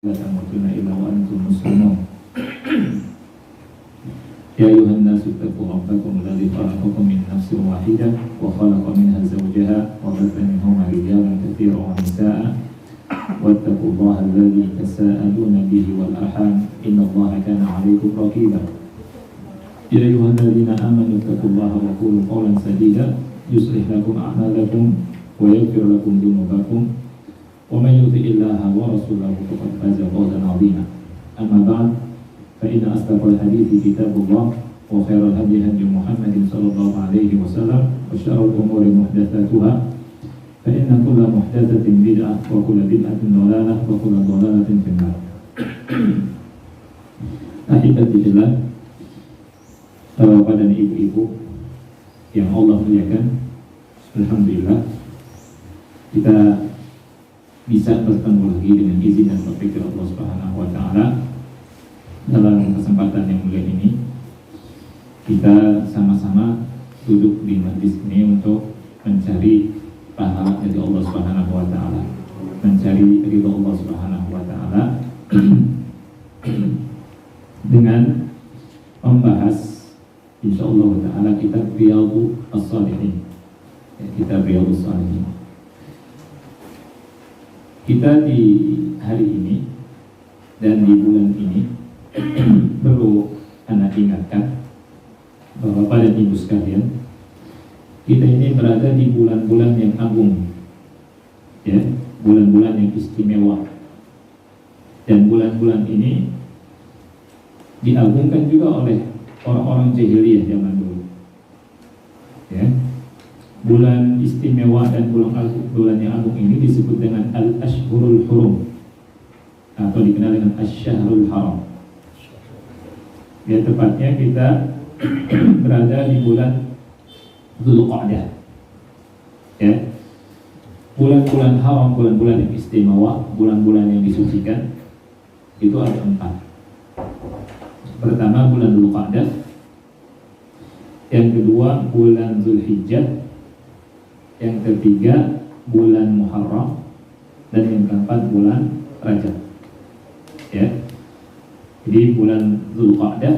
لا تموتن إلا وأنتم مسلمون يا أيها الناس اتقوا ربكم الذي خلقكم من نفس واحدة وخلق منها زوجها وبث منهما رجالا كثيرا ونساء واتقوا الله الذي تساءلون به والأرحام إن الله كان عليكم رقيبا يا أيها الذين آمنوا اتقوا الله وقولوا قولا سديدا يصلح لكم أعمالكم ويغفر لكم ذنوبكم ومن يطع الله ورسوله فقد فاز فوزا عظيما أما بعد فإن أصدق الحديث كتاب الله وخير الهدي هدي محمد صلى الله عليه وسلم وشر الأمور محدثاتها فإن كل محدثة بدعة وكل بدعة ضلالة وكل ضلالة في النار. Ahibati fillah, Bapak dan Ibu-ibu yang Allah muliakan, alhamdulillah kita bisa bertemu lagi dengan izin dan taufik Allah Subhanahu wa taala. Dalam kesempatan yang mulia ini kita sama-sama duduk di majlis ini untuk mencari pahala dari Allah Subhanahu wa taala, mencari ridha Allah Subhanahu wa taala dengan membahas insyaallah taala kitab Riyadhus Shalihin. Kitab Riyadhus Shalihin. Kita di hari ini dan di bulan ini perlu anak ingatkan bahwa pada ibu sekalian, kita ini berada di bulan-bulan yang agung, ya, bulan-bulan yang istimewa, dan bulan-bulan ini diagungkan juga oleh orang-orang jahiliyah zaman dulu, ya. Bulan istimewa dan bulan yang agung ini disebut dengan Al-Ashhurul Hurum atau dikenal dengan Asy-Syahrul Haram. Ya, tepatnya kita berada di bulan Dzulqa'dah. Ya. Bulan-bulan haram, bulan-bulan yang istimewa, bulan-bulan yang disucikan itu ada 4. Pertama bulan Dzulqa'dah, yang kedua bulan Dzulhijjah, yang ketiga bulan Muharram, dan yang keempat bulan Rajab. Ya. Jadi bulan Dzulqa'dah,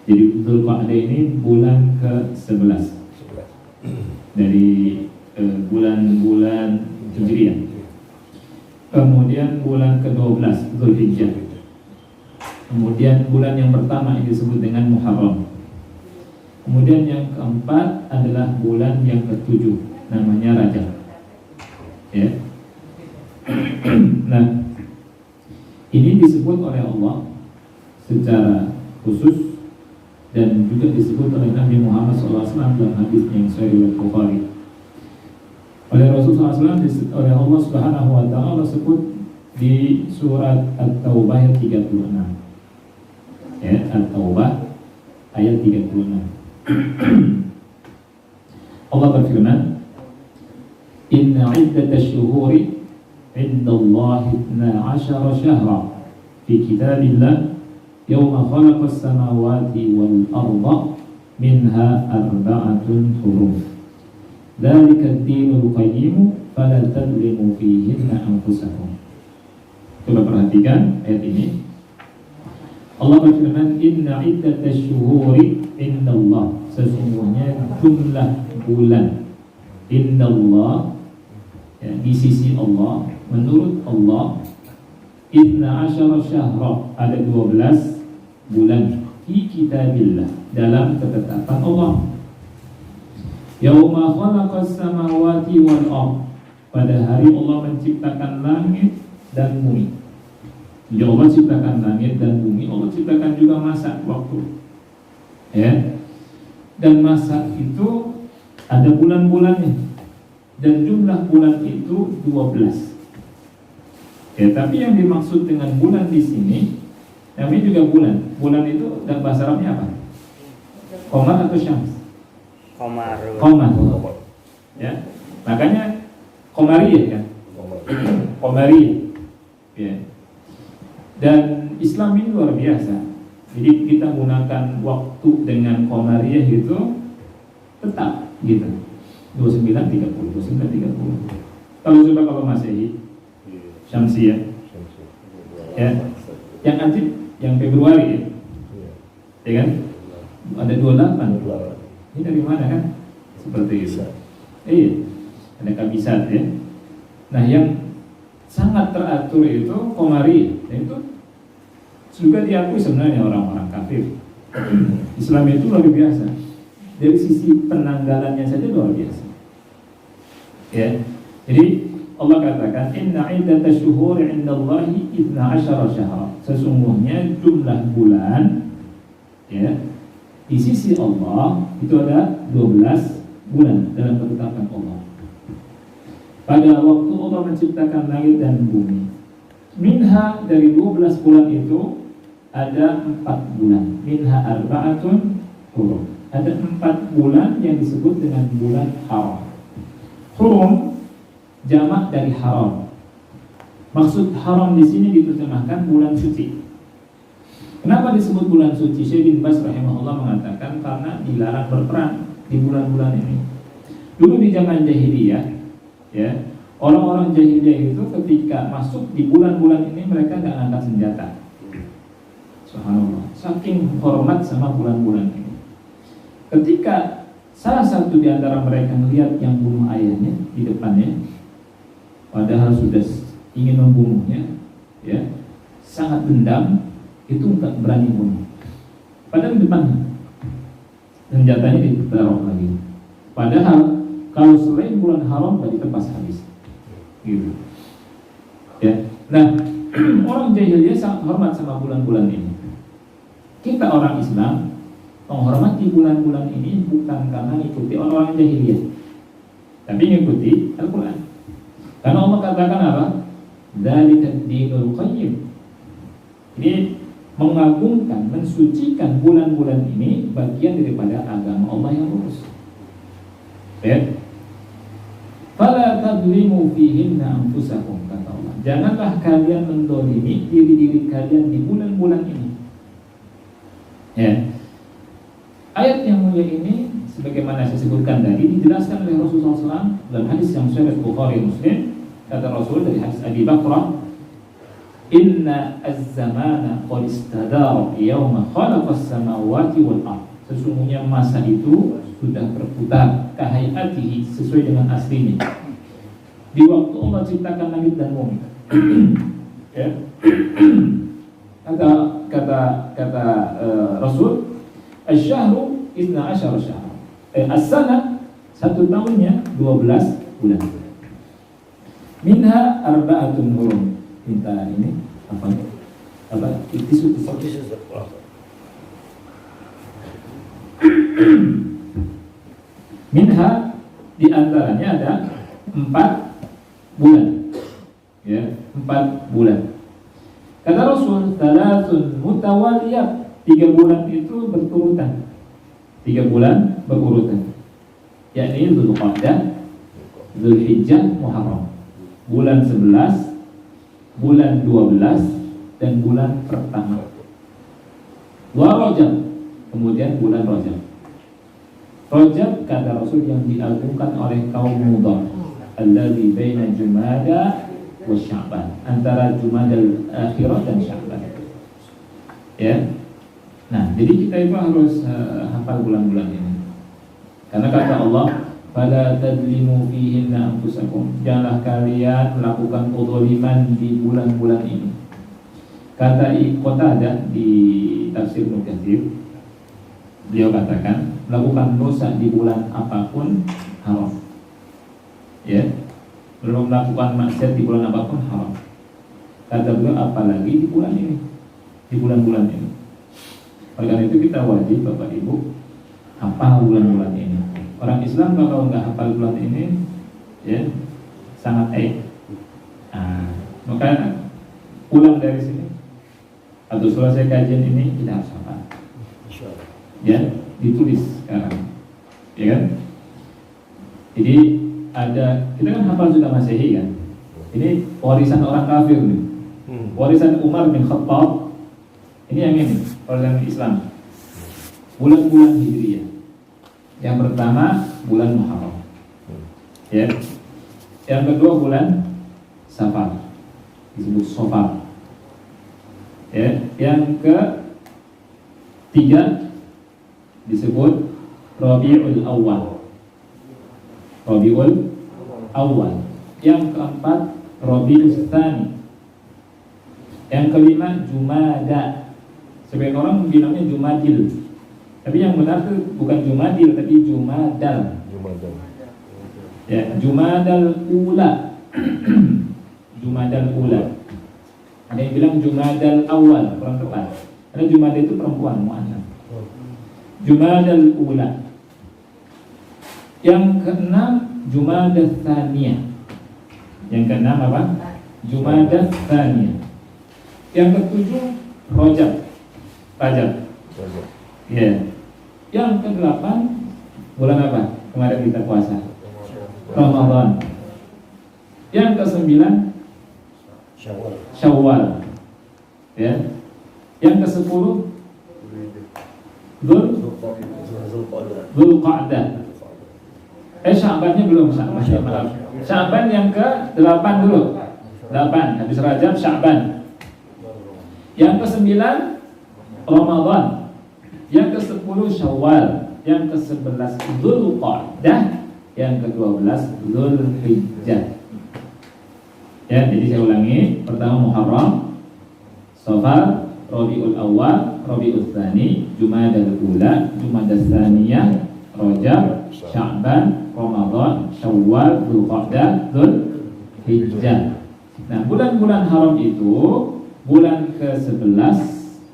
jadi Dzulqa'dah ini bulan ke-11 dari bulan-bulan Hijriah. Kemudian bulan ke-12 Dzulhijjah. Kemudian bulan yang pertama yang disebut dengan Muharram. Kemudian yang keempat adalah bulan yang ke-7, namanya Rajab. Ya. Nah, ini disebut oleh Allah secara khusus dan juga disebut oleh Nabi Muhammad SAW dalam hadisnya yang Sahih Bukhari. Oleh Rasulullah SAW, oleh Allah Subhanahu wa taala sebut di surat At-Taubah ayat 36. Ya, At-Taubah ayat 36. Allah berfirman, Inna iddatash syuhuri indallahi 12 syahra fi kitabillah yawma khalaqas samawati wal arda minha arba'atun hurum dzalika ad-dinul qayyim fala tadlimu fihinna anfusakum. Coba perhatikan ayat ini. Allah berfirman, Inna iddatash syuhuri indallah, sesungguhnya jumlah bulan indallah, ya, di sisi Allah, menurut Allah, 12 syahra, ada 12 bulan fi kitabillah, dalam ketetapan Allah. Yauma khalaqas samawati wal ardh, pada hari Allah menciptakan langit dan bumi. Jadi Allah ciptakan langit dan bumi, Allah ciptakan juga masa waktu. Ya. Dan masa itu ada bulan-bulannya. Dan jumlah bulan itu 12. Ya, tapi yang dimaksud dengan bulan di sini namanya juga bulan. Bulan itu dan bahasa Arabnya apa? Qamar atau Syams? Qamar. Ya. Makanya Qamariyah kan? Qamariyah. Ya. Dan Islam ini luar biasa. Jadi kita gunakan waktu dengan Qamariyah itu tetap gitu. 29.30. Kalau Masehi Syamsiyah Ya. Yang anjing yang Februari ya. Ya kan? Ada 28. Ini dari mana kan? Seperti itu. Iya. Ada kabisat ya. Nah, yang sangat teratur itu Qamari. Itu juga diakui sebenarnya orang-orang kafir. Islam itu luar biasa. Dari sisi penanggalannya saja luar biasa. Ya. Jadi Allah katakan inna iddatash syuhuri 'indallahi 12 syahra. Sesungguhnya jumlah bulan ya di sisi Allah itu ada 12 bulan dalam ketetapan Allah. Pada waktu Allah menciptakan langit dan bumi, minha dari 12 bulan itu ada 4 bulan. Minha arba'atun hurum. Ada 4 bulan yang disebut dengan bulan haram. Hurum jamak dari haram. Maksud haram di sini diterjemahkan bulan suci. Kenapa disebut bulan suci? Syekh bin Baz rahimahullah mengatakan karena dilarang berperang di bulan-bulan ini. Dulu di zaman jahiliyah, ya, orang-orang jahiliyah itu ketika masuk di bulan-bulan ini mereka nggak angkat senjata. Subhanallah, saking hormat sama bulan-bulan ini. Ketika salah satu di antara mereka melihat yang bunuh ayahnya di depannya, padahal sudah ingin membunuhnya, ya, sangat dendam, itu nggak berani bunuh. Padahal di depannya senjatanya ditaruh lagi. Padahal kalau selain bulan haram tadi ditebas habis, gitu. Ya, nah orang jahiliyah sangat hormat sama bulan-bulan ini. Kita orang Islam menghormati bulan-bulan ini bukan karena mengikuti orang-orang jahiliyah, tapi mengikuti Al-Quran. Karena Allah katakan apa? Dzalika ad-dinul qayyim. Ini mengagungkan, mensucikan bulan-bulan ini bagian daripada agama Allah yang lurus. Ya. Fala tadlimu fihinna anfusakum, kata Allah. Janganlah kalian mendolimi diri-diri kalian di bulan-bulan ini. Ya. Ayat yang mulia ini sebagaimana saya sebutkan tadi dijelaskan oleh Rasulullah SAW dalam hadis yang sahih Bukhari Muslim. Kata Rasul dari hadis Abi Bakrah, inna az-zamana qad istadara yawma khalaqas samawati wal ardh. Sesungguhnya masa itu sudah berputar kahayatihi, sesuai dengan aslinya di waktu Allah ciptakan langit dan bumi. Ya. Kata Rasul, asy-syahru 12 syahr. As-sana, satu tahunnya 12 bulan. Minha arba'atun hurum. Minta ini apa? Tisu. Minha di antaranya ada 4 bulan. Ya, 4 bulan. Kata Rasul, thalathun mutawaliyat. 3 bulan itu berturutan. 3 bulan berurutan. Yakni Dzulqa'dah, Dzulhijjah, Muharram. Bulan 11, bulan 12, dan bulan pertama. Wa Rajab, kemudian bulan Rajab. Rajab kata Rasul yang diagungkan oleh kaum Mudhar, alladzi baina Jumada wa Sya'ban, antara Jumadal Akhirah dan Sya'ban. Ya. Nah, jadi kita itu harus hafal bulan-bulan ini. Karena kata Allah, fala tadlimu fihinna anfusakum. Janganlah kalian melakukan kezaliman di bulan-bulan ini. Kata Qatadah di tafsir Ibnu Katsir, beliau katakan melakukan dosa di bulan apapun haram. Ya, belum melakukan maksiat di bulan apapun haram. Kata beliau apalagi di bulan ini, di bulan-bulan ini. Oleh karena itu kita wajib Bapak Ibu hafal bulan-bulan ini. Orang Islam kalau nggak hafal bulan ini, ya sangat aib. Maka pulang dari sini atau selesai kajian ini kita harus hafal. Ya, ditulis sekarang, ya kan? Jadi ada, kita kan hafal sudah Masehi kan? Ini warisan orang kafir nih, warisan Umar bin Khattab. Ini yang ini, warisan Islam. Bulan-bulan Hijriyah. Yang pertama bulan Muharram, ya. Yang kedua bulan Safar, disebut Safar. Ya, yang ketiga disebut Rabiul Awal. Rabiul Awal. Yang keempat Rabiul Tsani. Yang kelima Jumada. Sebagian orang bilangnya Jumadil. Tapi yang benar itu bukan Jumadil tapi Jumadal. Ya, Jumadal Ula. Jumadal Ula. Ada yang bilang Jumadal Awal, kurang tepat. Karena Jumadal itu perempuan, mu'annas. Jumadal Ula. Yang keenam Jumadal Tsaniyah. Yang keenam apa? Jumadal Tsaniyah. Yang ketujuh Rajab. Ya. Yang kedelapan bulan apa? Kemarin kita puasa. Ramadan. Yang kesembilan Syawal. Ya. Yang kesepuluh Dzulqa'dah. Sya'bannya belum. Sya'ban yang ke-8 dulu. 8 habis Rajab Sya'ban. Yang ke-9 Ramadan. Yang ke-10 Syawal. Yang ke-11 Dzulqa'dah. Yang ke-12 Dzulhijjah. Ya, jadi saya ulangi. Pertama Muharram, Safar, Rabiul Awal, Rabiul Tsani, Jumadal Ula, Jumadal Tsaniyah, Rajab, Sya'ban, Ramadan, Syawal, Dzulqa'dah, Dzulhijjah. Nah, bulan-bulan haram itu bulan ke-11,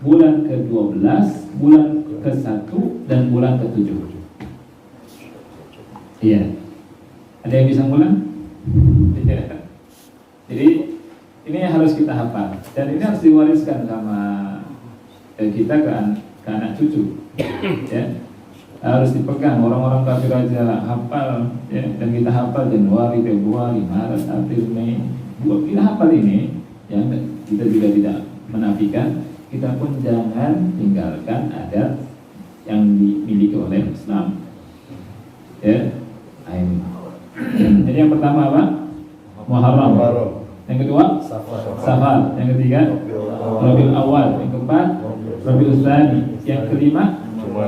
bulan ke-12, bulan ke-1 dan bulan ke-7. Iya. Ada yang bisa ngulang? Iya. Jadi ini harus kita hafal dan ini harus diwariskan sama kita ke anak cucu. Ya. Harus dipegang. Orang-orang kafir aja hafal, ya, dan kita hafal Januari, Februari, Maret, April, Mei. Buat kita hafal ini, ya, kita juga tidak menafikan. Kita pun jangan tinggalkan adat yang dimiliki oleh Islam. Ya. Jadi yang pertama apa? Muharram. Yang kedua Safar. Yang ketiga Rabiul Awal. Yang keempat Rabiul Tsani. Yang kelima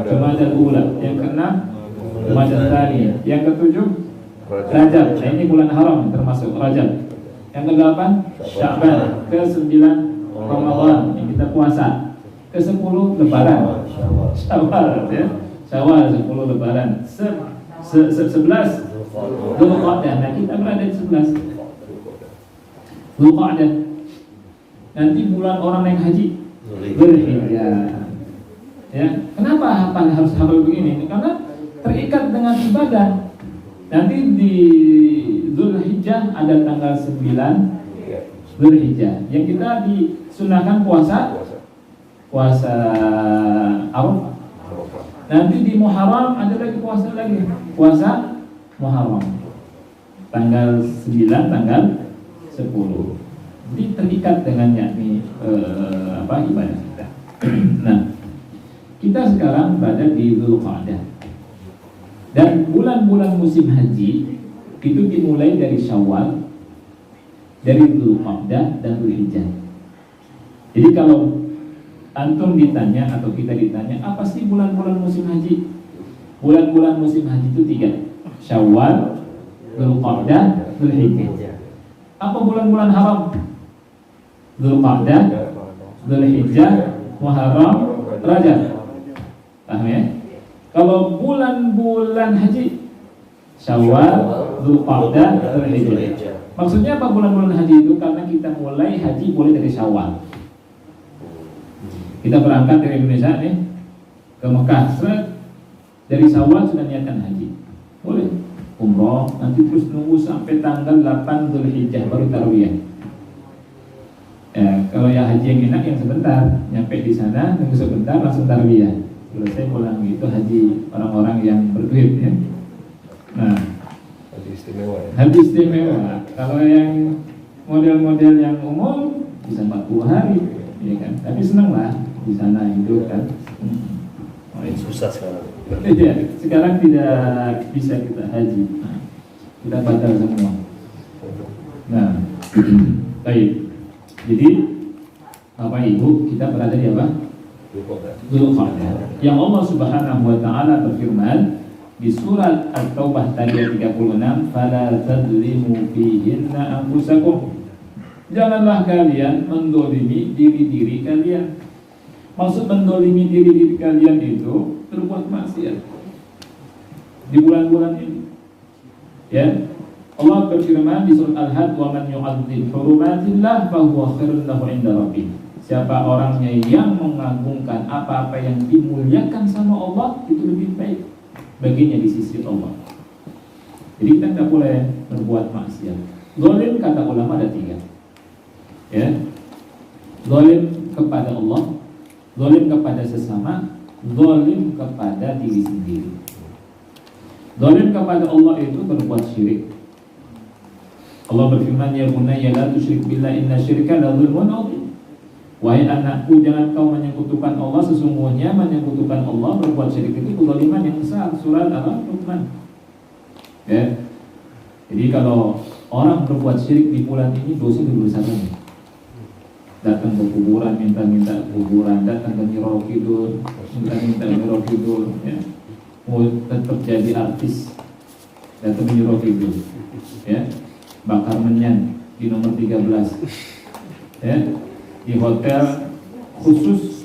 Jumadal Ula. Yang keenam Jumadal Tsani. Yang ketujuh Rajab. Nah, ini bulan haram termasuk Rajab. Yang ke-8 Sya'ban. Ke-9 Ramadan yang kita puasa. Ke-10 Lebaran. Syawal, ya. Syawal 10 Lebaran. 11 Dzulqa'dah. Nah, kita berada di 11 Dzulqa'dah. Nanti bulan orang naik haji Dzulhijjah. Ya, kenapa harus hafal begini? Karena terikat dengan ibadah. Nanti di Dzulhijjah ada tanggal 9 Dzulhijjah yang kita disunahkan puasa Arafah. Nanti di Muharram ada lagi puasa Muharram tanggal 9, tanggal 10. Jadi terikat dengan yakni ibadah kita. Nah, kita sekarang berada di Dzulqa'dah. Dan bulan-bulan musim haji itu dimulai dari Syawal, dari Dzulqa'dah dan Dzulhijjah. Jadi kalau antum ditanya atau kita ditanya, apa sih bulan-bulan musim haji? Bulan-bulan musim haji itu 3. Syawal, Dzulqa'dah, Dzulhijjah. Apa bulan-bulan haram? Dzulqa'dah, Dzulhijjah, Muharram, Rajab. Paham ya? Kalau bulan-bulan haji, Syawal, Dzulqa'dah, Dzulhijjah. Maksudnya apa bulan-bulan haji itu? Karena kita mulai haji mulai dari Syawal. Kita berangkat dari Indonesia nih ke Mekah, dari Syawal sudah niatkan haji. Boleh umroh, nanti terus nunggu sampai tanggal 8 Dzulhijjah baru tarwiyah. Kalau yang haji yang enak yang sebentar, nyampe di sana nunggu sebentar langsung tarwiyah. Selesai pulang, itu haji orang-orang yang berduit ya. Nah, haji istimewa ya. Haji istimewa. Kalau yang model-model yang umum bisa 40 hari, ya kan. Tapi senang lah di sana hidup kan. Susah sekarang. Ya, sekarang tidak bisa kita haji. Kita batal semua. Nah, baik. Jadi Bapak Ibu, kita berada di apa? Dzulqa'dah. Yang Allah Subhanahu wa taala berfirman di surat At-Taubah tadi ayat 36, "Fala tadzlimu fihinna anfusakum." Janganlah kalian mendolimi diri-diri kalian. Maksud mendolimi diri-diri kalian itu berbuat maksiat di bulan-bulan ini. Ya, Allah berfirman di surat Al-Had, "Wa man yu'azzim hurumatillah fa huwa khairun lahu 'inda rabbih." Siapa orangnya yang mengagungkan apa-apa yang dimuliakan sama Allah, itu lebih baik baginya di sisi Allah. Jadi kita tidak boleh berbuat maksiat. Zalim kata ulama ada 3. Ya, zalim kepada Allah, zalim kepada sesama, zalim kepada diri sendiri. Zalim kepada Allah itu berbuat syirik. Allah berfirman, "Ya bunayya la tusyrik billahi inna syirka la dzulmun 'adzim." Wahai anakku, jangan kau menyekutukan Allah, sesungguhnya menyekutukan Allah, berbuat syirik itu kezaliman yang besar. Surat Al-Luqman. Ya. Jadi kalau orang berbuat syirik di bulan ini, dosa lebih besar lagi. Datang ke kuburan, minta-minta kuburan, datang ke Nyiro Kidul, minta-minta Nyiro Kidul, ya. Mau tetap jadi artis, datang ke Nyiro Kidul, ya. Bakar menyan di nomor 13, ya. Di hotel khusus,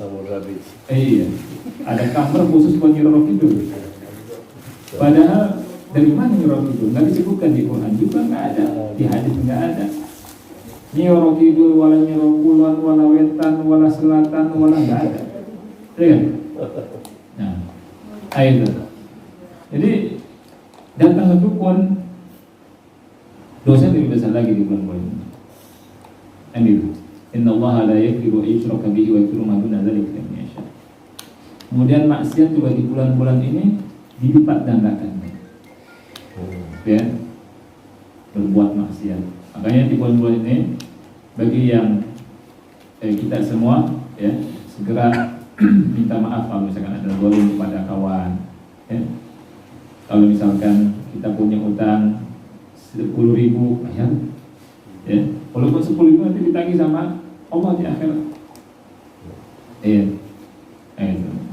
iya, ada kamar khusus buat Nyiro Kidul. Padahal dari mana Nyiro Kidul? Nggak disebutkan di Quran juga, nggak ada, di hadis nggak ada. Nyiro Kidul, wala Nyiro Kulon, wala Wetan, wala Selatan, wala nggak ada. Iya. Nah, itu. Jadi datang ke dukun, dosa lebih besar lagi di bulan-bulan ini. Amin. Inna Allah la yaghfiru yushraka bihi wa yaghfiru ma duna dzalika liman yasha. Kemudian maksiat juga di bulan-bulan ini dilipat gandakan. Ya. Berbuat maksiat. Makanya di bulan-bulan ini bagi yang kita semua ya, segera minta maaf kalau misalkan ada zalim kepada kawan, ya. Kalau misalkan kita punya utang 10.000, bayar. Ya. Walaupun 10.000 nanti ditagih sama Allah di akhirat. Iya.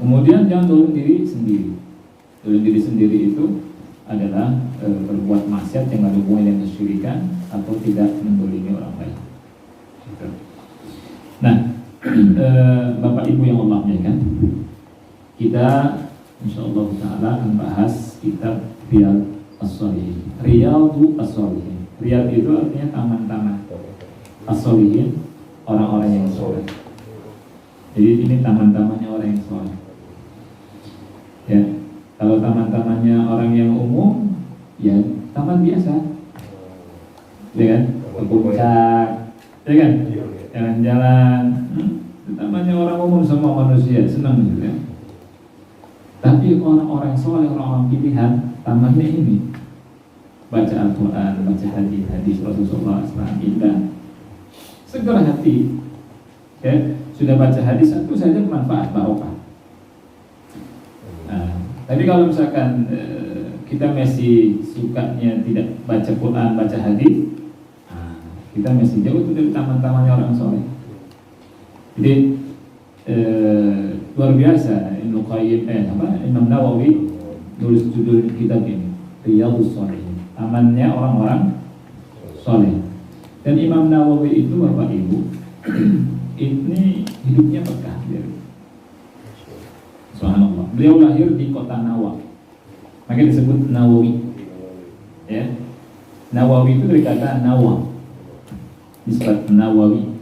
Kemudian jangan zalim diri sendiri. Zalim diri sendiri itu adalah berbuat maksiat yang ada hubungan dengan kesyirikan atau tidak mendolimi orang lain. Nah, Bapak Ibu yang Allah muliakan, kita insyaallah taala akan bahas kitab Riyadhus Shalihin. Riyadhus Shalihin. Riyadh itu artinya taman-taman. As-Shalihin, orang-orang yang soleh. Jadi ini taman-tamannya orang yang soleh. Ya, kalau taman-tamannya orang yang umum, ya taman biasa, ya kan, ke puncak, ya kan, jalan-jalan. Tamannya orang umum, semua manusia senang gitu ya. Tapi orang-orang soleh, orang-orang pilihan, tamannya ini baca Al-Quran, baca hadis Rasulullah SAW, indah, segar hati. Ya, sudah baca hadis satu saja bermanfaat, barokah. Nah, tapi kalau misalkan kita masih sukanya tidak baca Quran, baca hadis, kita masih jauh dari taman-tamannya orang soleh. Jadi luar biasa Imam Nawawi nulis judul kitab ini Riyadhus Shalihin, tamannya orang-orang soleh. Dan Imam Nawawi itu Bapak Ibu ini hidupnya berkah. Subhanallah. Beliau lahir di kota Nawa, makanya disebut Nawawi. Ya, Nawawi itu dari kata Nawa, nisbat Nawawi,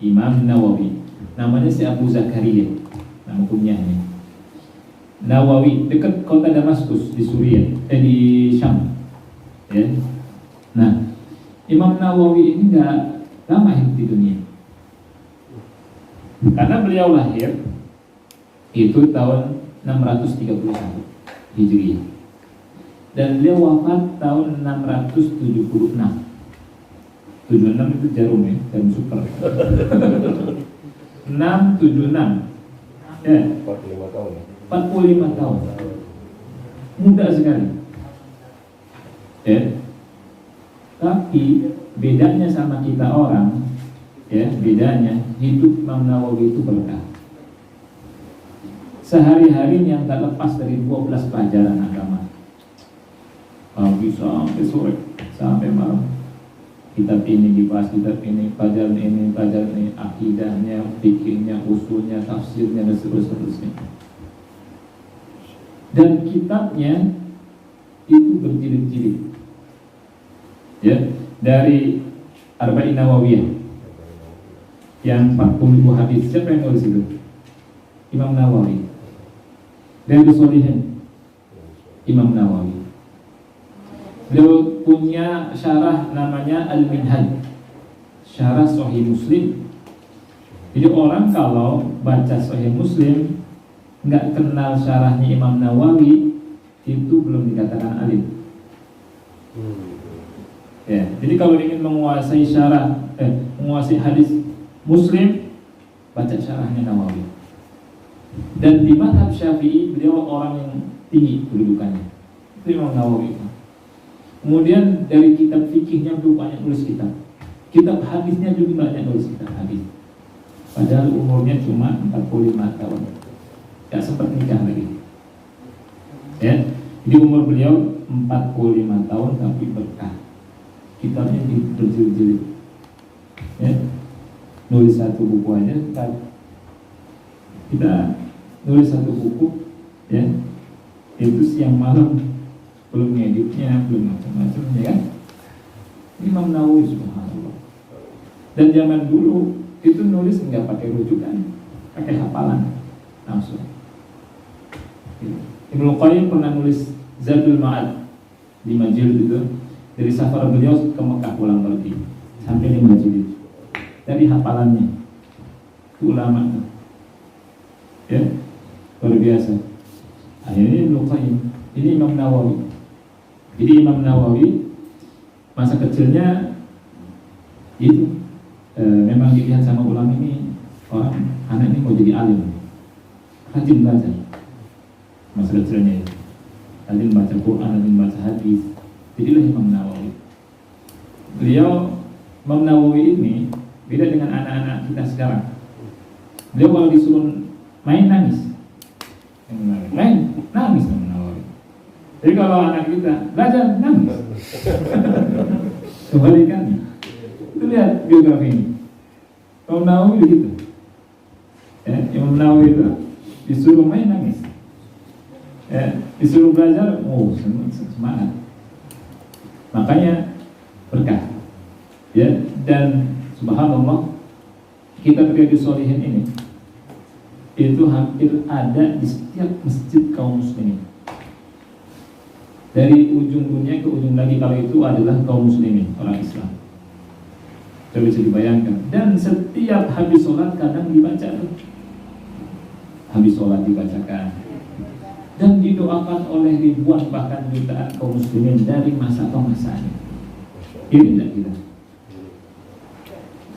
Imam Nawawi. Namanya si Abu Zakaria, nama kunyahnya. Nawawi dekat kota Damaskus di Suriah, di Syam. Ya. Nah, Imam Nawawi ini nggak lama hidup di dunia, karena beliau lahir itu tahun 631 Hijriah dan beliau wafat tahun 676. 76 itu jarum ya, jarum super. 676. Ya. 45 tahun. 45 tahun. Muda sekali. Ya. Tapi bedanya sama kita orang, Ya, bedanya hidup Imam Nawawi itu berkah. Sehari-harinya nggak lepas dari 12 pelajaran agama. Pagi sampai sore, sampai malam. Kitab ini dibahas, kitab ini, pelajaran ini, akidahnya, fikihnya, usulnya, tafsirnya, dan seterusnya. Dan kitabnya itu berjilid-jilid. Ya, dari Arba'in Nawawiyah yang 40 hadis. Siapa yang nulis itu? Imam Nawawi. Riyadhus Shalihin, Imam Nawawi. Beliau punya syarah namanya Al-Minhaj, syarah Sahih Muslim. Jadi orang kalau baca Sahih Muslim nggak kenal syarahnya Imam Nawawi, itu belum dikatakan alim. Ya, jadi kalau ingin menguasai menguasai hadis Muslim, baca syarahnya Nawawi. Dan di mazhab Syafi'i beliau orang yang tinggi kedudukannya. Itu Imam Nawawi. Kemudian dari kitab fikihnya beliau banyak nulis kitab. Kitab hadisnya juga banyak nulis kitab hadis. Padahal umurnya cuma 45 tahun. Tidak sempat nikah lagi. Ya, jadi umur beliau 45 tahun tapi berkah. Kitabnya berjilid-jilid. Ya, nulis satu buku aja. Kita nulis satu buku, ya, itu siang malam, belum ngeditnya, belum macam-macam, ya kan? Imam Nawawi, subhanallah. Dan zaman dulu itu nulis nggak pakai rujukan, pakai hafalan langsung. Ibnu Qayyim pernah nulis Zadul Ma'ad 5 jilid itu, dari safar beliau ke Mekah pulang pergi sampai 5 jilid dari hafalannya. Itu ulama tuh. Ya, luar biasa. Akhirnya Ibnu Qayyim, ini Imam Nawawi. Jadi Imam Nawawi masa kecilnya itu memang dilihat sama ulama ini, orang anak ini mau jadi alim, rajin belajar. Masa kecilnya itu rajin baca Quran, rajin baca hadis. Jadilah Imam Nawawi. Imam Nawawi ini beda dengan anak-anak kita sekarang. Beliau kalau disuruh main nangis, nangis Imam Nawawi. Jadi kalau anak kita belajar nangis. Kebalikannya. Itu lihat biografi ini. Imam Nawawi begitu. Ya, Imam Nawawi itu disuruh main nangis. Ya, disuruh belajar, semangat. Makanya berkah. Ya, dan subhanallah kitab Riyadhus Shalihin ini itu hampir ada di setiap masjid kaum muslimin. Dari ujung dunia ke ujung lagi, kalau itu adalah kaum muslimin, orang Islam. Coba bisa dibayangkan. Dan setiap habis sholat kadang dibaca tuh. Habis sholat dibacakan. Dan didoakan oleh ribuan bahkan jutaan kaum muslimin dari masa ke masa ini. Ini tidak kita.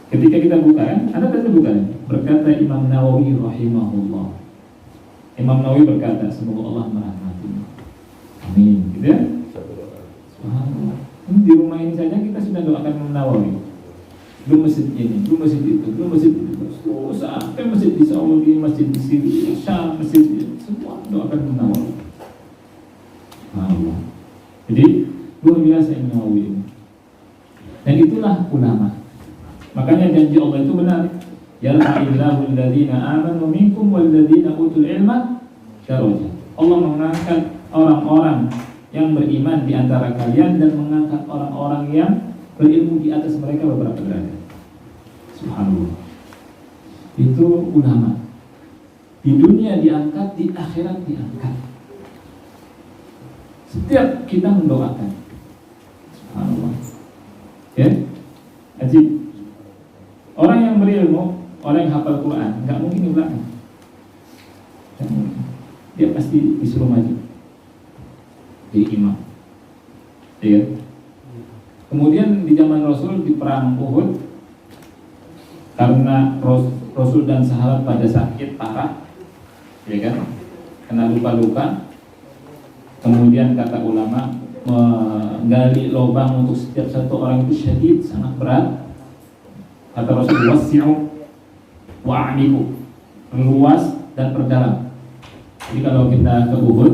Ketika kita buka kan, Anda pasti buka kan? Berkata Imam Nawawi rahimahullah. Imam Nawawi berkata, semoga Allah merahmatinya. Amin, gitu ya. Subhanallah. Ini di rumah ini saja kita sudah doakan Imam Nawawi. Belum masjid ini, belum masjid itu, belum masjid itu. Sampai masjid di Saudi, masjid di Syria, Syam, masjid ini, semua doakan Imam Nawawi. Subhanallah. Jadi luar biasa Imam Nawawi ini. Dan itulah ulama. Makanya janji Allah itu benar. Yarfa'illahu alladhina amanu minkum walladhina utul ilma darajat. Allah mengangkat orang-orang yang beriman di antara kalian dan mengangkat orang-orang yang berilmu di atas mereka beberapa derajat. Subhanallah. Itu ulama. Di dunia diangkat, di akhirat diangkat. Setiap kita mendoakan. Subhanallah. Ya, ajib. Orang yang berilmu, orang yang hafal Quran, nggak mungkin di belakang. Dia pasti disuruh maju jadi imam. Ya. Kemudian di zaman Rasul di perang Uhud, karena Rasul dan sahabat pada sakit parah, ya kan, kena luka-luka. Kemudian kata ulama menggali lubang untuk setiap satu orang itu syahid sangat berat. Kata Rasulullah, wasi'u wa'amiku, luas dan perdalam. Jadi kalau kita ke Uhud,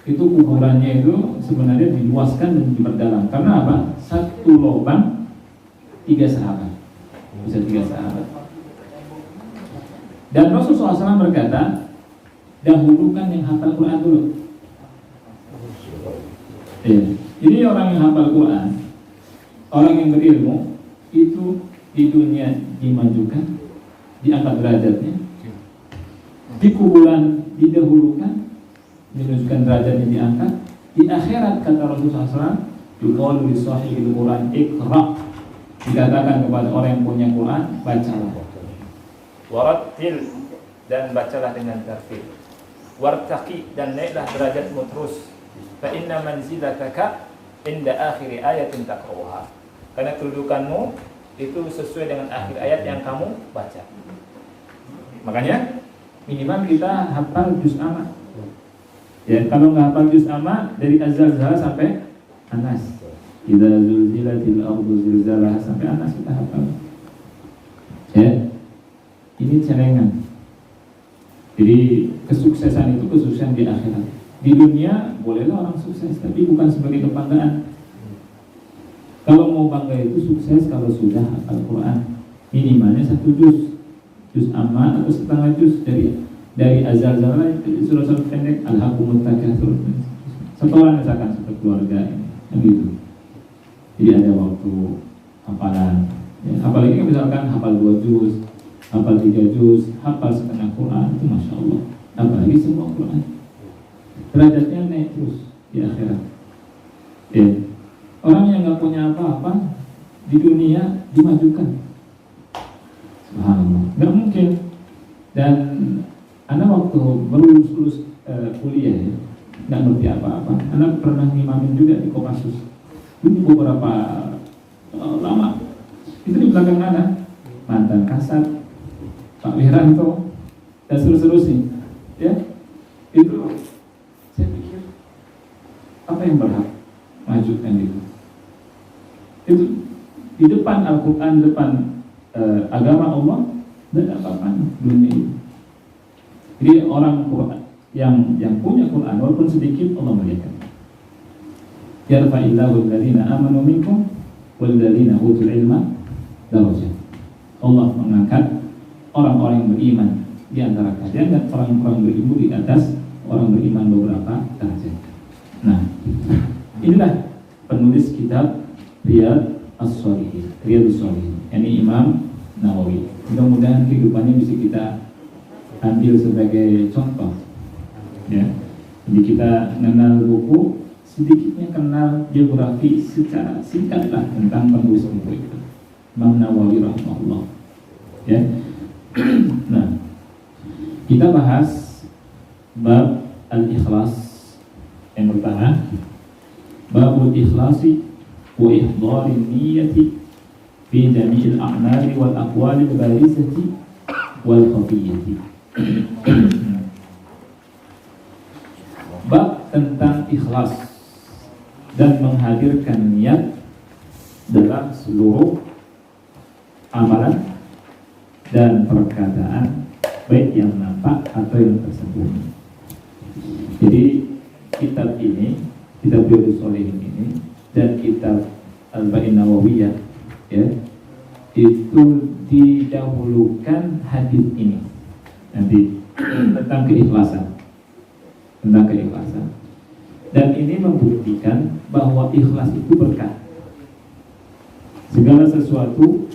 itu kuburannya itu sebenarnya diluaskan dan diperdalam. Karena apa? Satu lubang 3 sahabat, bisa 3 sahabat. Dan Rasulullah SAW berkata, dahulukan yang hafal Quran dulu. Jadi orang yang hafal Quran, orang yang berilmu, itu di dunia dimajukan, diangkat derajatnya, di kuburan didahulukan, menunjukkan derajatnya diangkat. Di akhirat kata Rasulullah SAW, yuqalu li sahibil Quran iqra, dikatakan kepada orang yang punya Quran, bacalah. Warattil, dan bacalah dengan tartil. Wartaqi, dan naiklah derajatmu terus. Fa inna manzilataka inda akhir ayatin taqra'uha, karena kedudukanmu itu sesuai dengan akhir ayat yang kamu baca. Makanya minimal kita hafal juz amma. Ya, kalau nggak hafal juz amma dari Az-Zalzalah sampai Anas, idza zulzilatil ardu zilzalaha sampai Anas kita hafal. Ya, ini celengan. Jadi kesuksesan itu kesuksesan di akhirat. Di dunia bolehlah orang sukses, tapi bukan sebagai kebanggaan. Kalau mau bangga itu sukses kalau sudah hafal Quran, minimalnya 1 juz amma atau setengah juz dari Az-Zalzalah, surah-surah pendek, Al-Hakumut Takatsur, setoran misalkan satu keluarga ini, gitu. Jadi ada waktu hafalan. Ya, apalagi misalkan hafal 2 juz, hafal 3 juz, hafal setengah Quran, itu masya Allah. Apalagi semua Quran, derajatnya naik terus di akhirat. Ya. Orang yang nggak punya apa-apa di dunia dimajukan, subhanallah, nggak mungkin. Dan anak waktu baru lulus kuliah ya, nggak ngerti apa-apa. Anak pernah ngimamin juga di Kopassus. Dulu beberapa lama. Itu di belakang anak mantan Kasat, Pak Wiranto, dan seterusnya. Ya, itu saya pikir apa yang berhak majukan itu? Itu di depan Al-Quran, depan agama Allah, dan apa-apa dunia ini. Jadi orang Quran yang punya Quran walaupun sedikit, Allah muliakan. Yarfa'illahu alladhina amanu minkum walladzina utul ilma darajat. Allah mengangkat orang-orang yang beriman di antara kalian dan orang-orang berilmu di atas orang beriman beberapa derajat. Nah, inilah penulis kitab Riyadhus Shalihin, ini Imam Nawawi. Mudah-mudahan kehidupannya bisa kita ambil sebagai contoh. Ya, jadi kita mengenal buku, sedikitnya kenal biografi secara singkatlah tentang penulis buku itu, Imam Nawawi rahimahullah. Ya, nah kita bahas bab al-ikhlas yang pertama, babul ikhlasi wa ihdharin niyyati fi jami'il a'mali wal aqwali barizati wal khafiyyati. Bab tentang ikhlas dan menghadirkan niat dalam seluruh amalan dan perkataan, baik yang nampak atau yang tersembunyi. Jadi kitab ini, kitab Riyadhus Shalihin ini dan kitab Al-Ba'in Nawawiyah, ya, itu didahulukan hadis ini nanti tentang keikhlasan, dan ini membuktikan bahwa ikhlas itu berkah. Segala sesuatu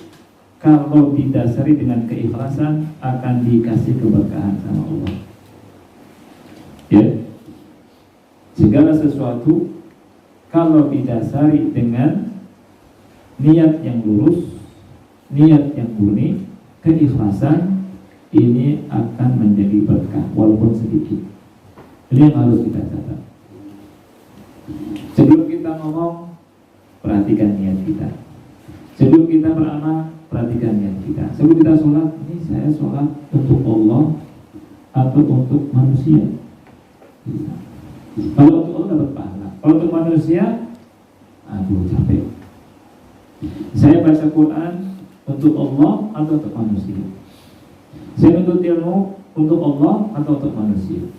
kalau didasari dengan keikhlasan akan dikasih keberkahan sama Allah. Ya, segala sesuatu kalau didasari dengan niat yang lurus, niat yang murni, keikhlasan ini akan menjadi berkah walaupun sedikit. Ini yang harus kita catat. Sebelum kita ngomong, perhatikan niat kita. Sebelum kita beramal, perhatikan niat kita. Sebelum kita sholat, ini saya sholat untuk Allah atau untuk manusia. Kalau untuk Allah dapat pahala, kalau untuk manusia, aduh capek. Saya baca Quran untuk Allah atau untuk manusia? Saya menuntut ilmu untuk Allah atau untuk manusia?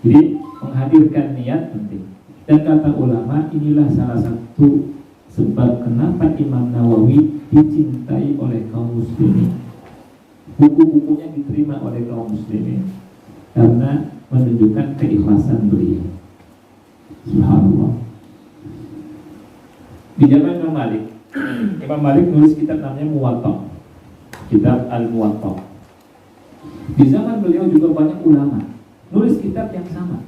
Jadi menghadirkan niat penting. Dan kata ulama, inilah salah satu sebab kenapa Imam Nawawi dicintai oleh kaum muslimin. Buku-bukunya diterima oleh kaum muslimin karena menunjukkan keikhlasan beliau. Subhanallah. Di zaman Imam Malik, Imam Malik nulis kitab namanya Muwatta, kitab Al-Muwatta. Di zaman beliau juga banyak ulama nulis kitab yang sama.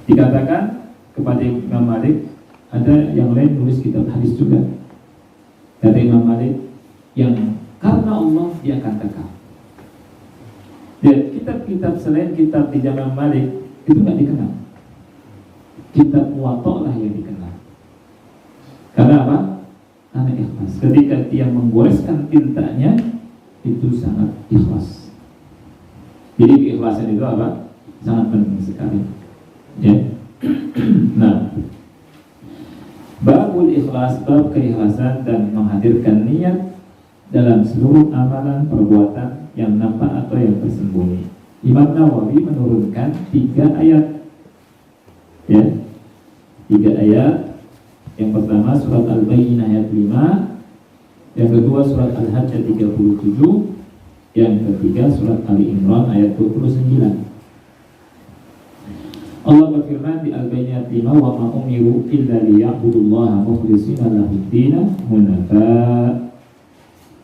Dikatakan kepada Imam Malik, ada yang lain nulis kitab hadis juga. Kata Imam Malik, yang karena Allah dia akan kekal. Dan kitab-kitab selain kitab di zaman Malik itu nggak dikenal. Kitab Muwatta lah yang dikenal. Karena apa? Karena ikhlas. Ketika dia menggoreskan tintanya, itu sangat ikhlas. Jadi keikhlasan itu apa? Sangat penting sekali. Ya. Nah, babul ikhlas, bab keikhlasan dan menghadirkan niat dalam seluruh amalan perbuatan yang nampak atau yang tersembunyi. Imam Nawawi menurunkan 3 ayat. Ya. 3 ayat. Yang pertama surat Al-Bayyinah ayat 5, yang kedua surat Al-Hajj ayat 37, yang ketiga surat Ali Imran ayat 29. Allah berfirman di Al-Bayyinah 5, wa ma umiru illa liya'budullaha mukhlishina lahu-d-din hunafa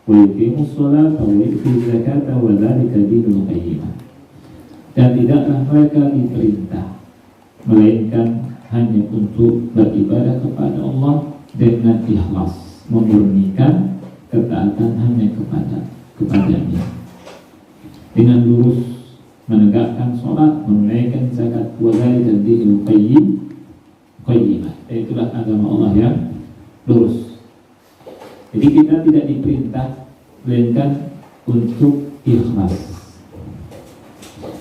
wa yuqimus sholata wa yutuz zakata wa dzalika dinul qayyimah. Dan tidaklah mereka diperintah melainkan hanya untuk beribadah kepada Allah dengan ikhlas, memurnikan ketaatan hanya kepadanya, dengan lurus menegakkan sholat, menunaikan zakat, wazali dan dinul qayyimah. Itulah agama Allah yang lurus. Jadi kita tidak diperintah melainkan untuk ikhlas.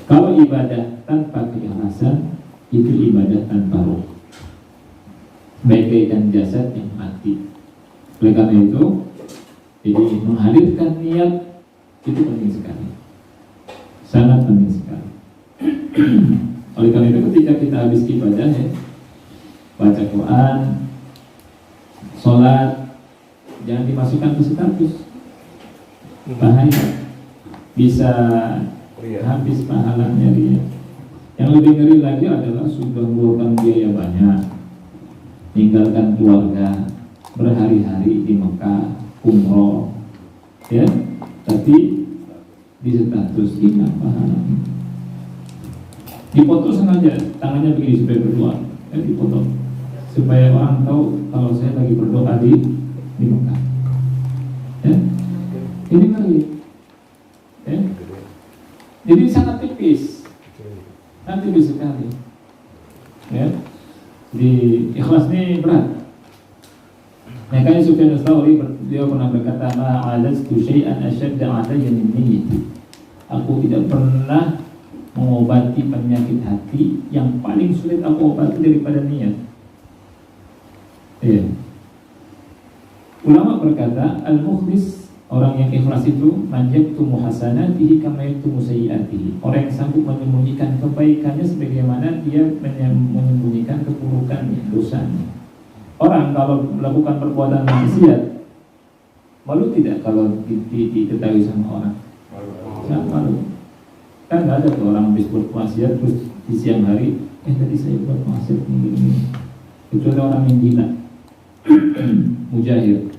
Kalau ibadah tanpa keikhlasan, itu ibadah tanpa ruh, bagaikan jasad yang mati. Oleh karena itu, jadi menghadirkan niat itu penting sekali, sangat penting sekali. Oleh karena itu, ketika kita habis ibadah, ya, baca Quran, sholat, jangan dimasukkan ke status, bahaya, bisa habis pahalanya dia. Yang lebih ngeri lagi adalah sudah mengeluarkan biaya banyak, tinggalkan keluarga, berhari-hari di Mekah, umroh, ya, tapi di status ini pahalanya. Dipoto sengaja, tangannya begini supaya berdoa, dipoto supaya orang tahu kalau saya lagi berdoa di Mekah. Ya, ini ngeri. Ya. Jadi sangat tipis. Nanti bisa sekali, ya. Di ikhlas ini berat. Makanya Sufyan Ats-Tsauri beliau pernah berkata, ma'alaztu syai'an ashadda 'alayya min niyyati. Aku tidak pernah mengobati penyakit hati yang paling sulit aku obati daripada niat. Ya. Ulama berkata, al-mukhlis, orang yang ikhlas itu, man yaktumu hasanatihi kama yaktumu sayyi'atihi. Orang yang sanggup menyembunyikan kebaikannya sebagaimana dia menyembunyikan keburukannya, dosanya. Orang kalau melakukan perbuatan maksiat, malu tidak kalau diketahui sama orang? Sangat malu. Kan nggak ada tuh orang habis bermaksiat terus di siang hari, tadi saya buat maksiat ini. Kecuali orang yang gila, mujahir.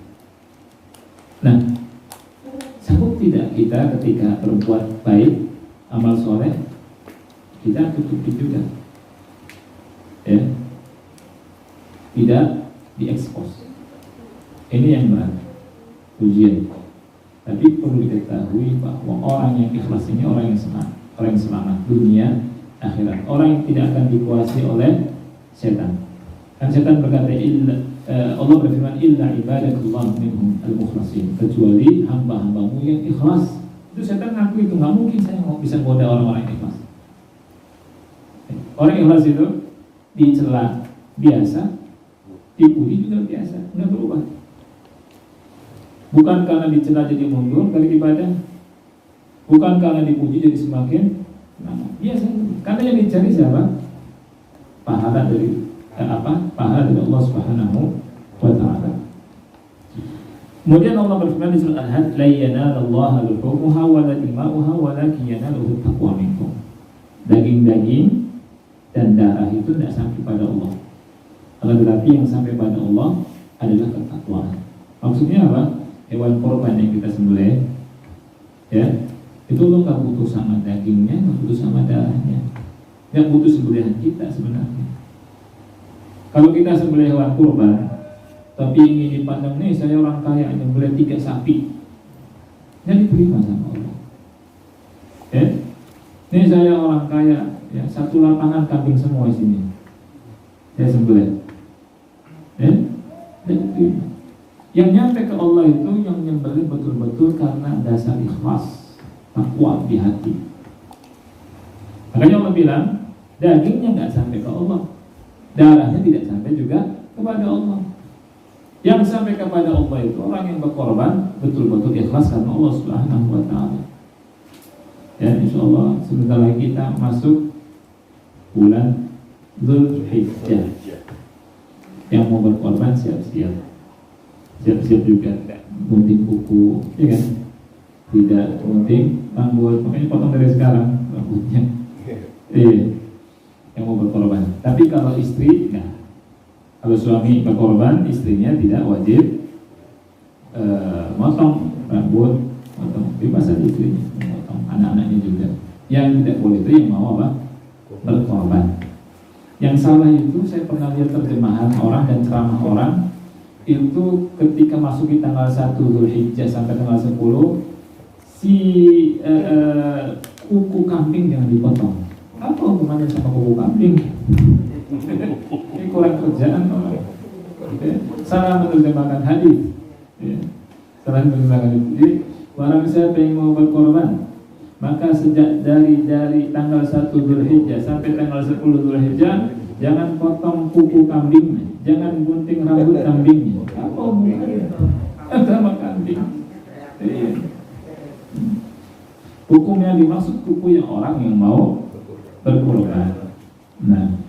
Nah, sanggup tidak kita ketika berbuat baik, amal soleh, kita tutupi juga, ya, tidak diekspos. Ini yang berat, ujian. Tapi perlu diketahui bahwa orang yang ikhlas ini orang yang selamat dunia akhirat, orang yang tidak akan dikuasai oleh setan. Kan setan berkata, Allah berfirman, illa ibadatullah minhum al-mukhlasin, kecuali hamba-hambamu yang ikhlas. Itu setan ngaku itu, nggak mungkin saya mau bisa goda orang-orang yang ikhlas. Orang ikhlas itu dicela biasa, dipuji juga biasa, nggak berubah. Bukan karena dicela jadi mundur dari ibadah, bukan karena dipuji jadi semakin biasa. Karena yang dicari siapa? Pahala dari pahala dari Allah Subhanahu wa taala. Kemudian Allah berfirman di surah Al-Hajj, "La yanalallaha luhumuha wa la dima'uha walakin yanaluhu taqwa minkum." Daging-daging dan darah itu tidak sampai pada Allah. Tetapi yang sampai pada Allah adalah ketakwaan. Maksudnya apa? Hewan korban yang kita sembelih, ya, itu lo nggak butuh sama dagingnya, nggak butuh sama darahnya, nggak butuh sembelihan kita sebenarnya. Kalau kita sembelih hewan kurban, tapi ingin dipandang nih saya orang kaya nyembelih 3 sapi, jadi diterima sama Allah. Ya, ini saya orang kaya, ya, 1 lapangan kambing semua di sini, saya sembelih, ya, dan diterima. Yang nyampe ke Allah itu yang nyembelih betul-betul karena dasar ikhlas, takwa di hati. Makanya Allah bilang, dagingnya nggak sampai ke Allah, darahnya tidak sampai juga kepada Allah. Yang sampai kepada Allah itu orang yang berkorban betul-betul ikhlas karena Allah Subhanahu wa taala. Ya, insyaallah sebentar lagi kita masuk bulan Dzulhijjah. Yang mau berkorban siap-siap juga, gunting kuku, ya kan? Tidak gunting rambut, makanya potong dari sekarang rambutnya. Yang mau berkorban. Tapi kalau istri, nah, kalau suami berkorban, istrinya tidak wajib motong rambut, motong bebas saja istrinya, motong anak-anaknya juga. Yang tidak boleh itu yang mau apa? Berkorban. Yang salah itu saya pernah lihat terjemahan orang dan ceramah orang itu ketika masuki tanggal 1 Dzulhijjah sampai tanggal 10 si kuku kambing jangan dipotong. Apa hubungannya sama kuku kambing? Ini kurang kerjaan orang. Salah menerjemahkan hadis. Salah menerjemahkan hadis. Jadi barang siapa yang mau berkorban, maka sejak dari tanggal 1 Dzulhijjah sampai tanggal 10 Dzulhijjah jangan potong kuku kambingnya, jangan gunting rambut kambingnya. Apa hubungannya sama kambing? Hukum yang dimaksud kuku yang orang yang mau berkorban. Nah,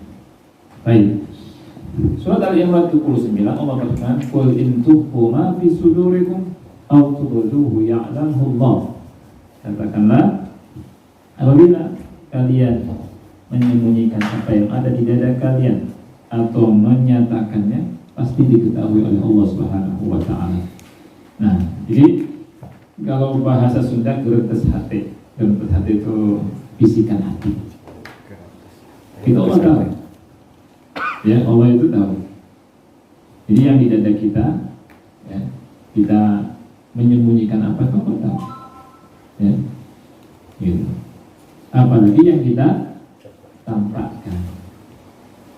baik. Surat Al-Imran 79 Allah berfirman, "Qul in tukhfu ma fi sudurikum aw tubduhu ya'lamhu Allah." Katakanlah, apabila kalian menyembunyikan apa yang ada di dada kalian atau menyatakannya, pasti diketahui oleh Allah Subhanahu wa taala. Nah, jadi kalau bahasa Sunda geretes hati. Geretes hati itu bisikan hati. Kita Allah tahu. Ya, Allah itu tahu. Jadi yang di dada kita, ya, kita menyembunyikan apa itu Allah tahu. Ya. Gitu. Apalagi yang kita tampakkan.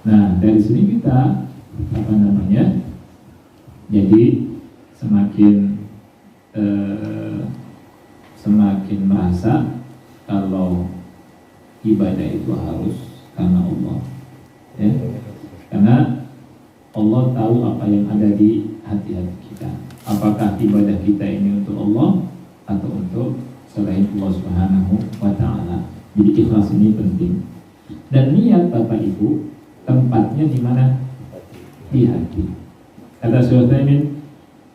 Nah, dari sini kita jadi semakin merasa kalau ibadah itu harus karena Allah, ya. Karena Allah tahu apa yang ada di hati-hati kita. Apakah ibadah kita ini untuk Allah atau untuk selain Allah Subhanahu wa taala. Jadi ikhlas ini penting. Dan niat Bapak Ibu tempatnya di mana? Di hati. Kata Syekh Utsaimin,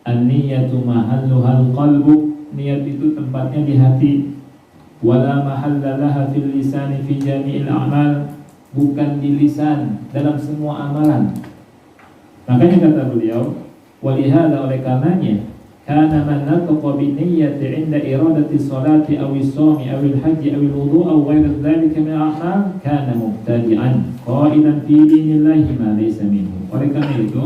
an-niyatu mahalluhal qalbu. Niat itu tempatnya di hati. Wala mahalla laha fil lisani fi jami'il a'mal. Bukan di lisan, dalam semua amalan. Makanya kata beliau, walihada, oleh karenanya, kana man nataqa bi niyyati 'inda iradati sholati aw as-shawmi aw al-hajji aw al-wudu' aw ghayr dhalika min al-a'mal kana mubtadi'an qailan fi dinillahi ma laysa minhu. Oleh karena itu,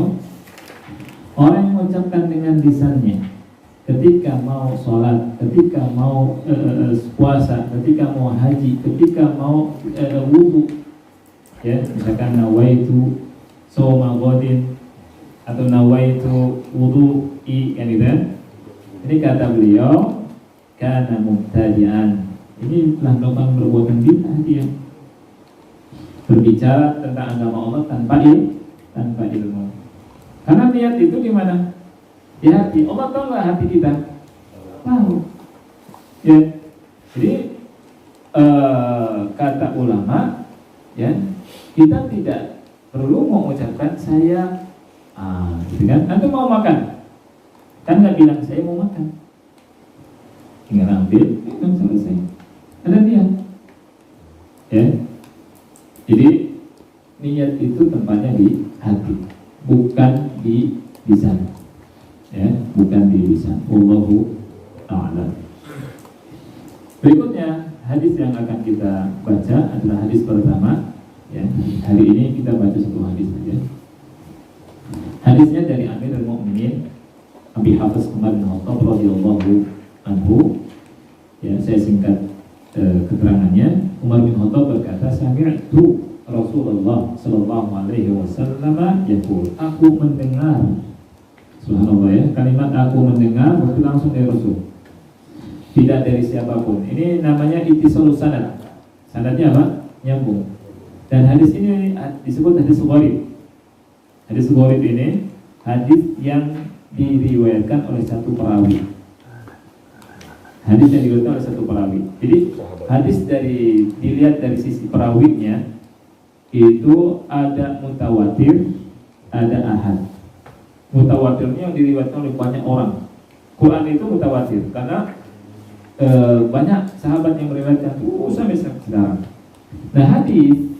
orang yang mengucapkan dengan lisannya ketika mau sholat, ketika mau puasa, ketika mau haji, ketika mau wudu, ya, misalkan nawaitu shoma ghadin atau nawaitu wudu'i, kan gitu. Ini kata beliau, kana mubtadi'an. Ini telah melakukan perbuatan bid'ah dia. Berbicara tentang agama Allah tanpa ilmu. Karena niat itu di mana? Di hati. Allah tahu nggak hati kita? Tahu. Ya. Jadi kata ulama, ya, kita tidak perlu mengucapkan saya, gitu kan? Antum mau makan, kan nggak bilang saya mau makan, tinggal ambil, kan selesai. Ada niat, ya. Jadi niat itu tempatnya di hati, bukan di lisan, ya, bukan di lisan. Wallahu a'lam. Berikutnya hadis yang akan kita baca adalah hadis pertama. Ya, hari ini kita baca satu hadis saja. Hadisnya dari Amirul Mukminin Abi Hafiz Umar bin Khattab radhiyallahu anhu. Ya, saya singkat keterangannya. Umar bin Khattab berkata, "Sami'tu Rasulullah sallallahu alaihi wasallam yaqul." Aku mendengar. Subhanallah, ya, kalimat aku mendengar berarti langsung dari Rasul. Tidak dari siapapun. Ini namanya ittisalus sanad. Sanadnya apa? Nyambung. Dan hadis ini disebut hadis gharib. Hadis gharib ini hadis yang diriwayatkan oleh satu perawi. Hadis yang diriwayatkan oleh satu perawi. Jadi hadis dilihat dari sisi perawinya itu ada mutawatir, ada ahad. Mutawatirnya yang diriwayatkan oleh banyak orang. Quran itu mutawatir karena banyak sahabat yang meriwayatkan sampai sekarang. Nah, hadis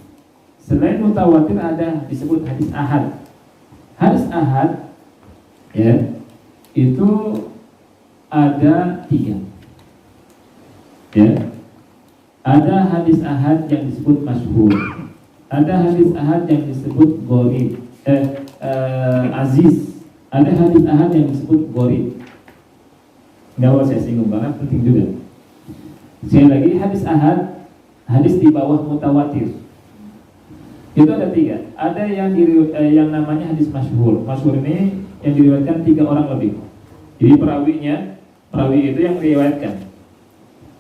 selain mutawatir ada disebut hadis ahad. Hadis ahad, ya, itu ada 3. Ya, ada hadis ahad yang disebut masyhur, ada hadis ahad yang disebut gharib, aziz, ada hadis ahad yang disebut gharib. Nggak mau saya singgung karena penting juga. Sekali lagi, hadis ahad, hadis di bawah mutawatir. Itu ada 3. Ada yang namanya hadis masyhur. Masyhur ini yang diriwayatkan 3 orang lebih. Jadi perawi itu yang meriwayatkan.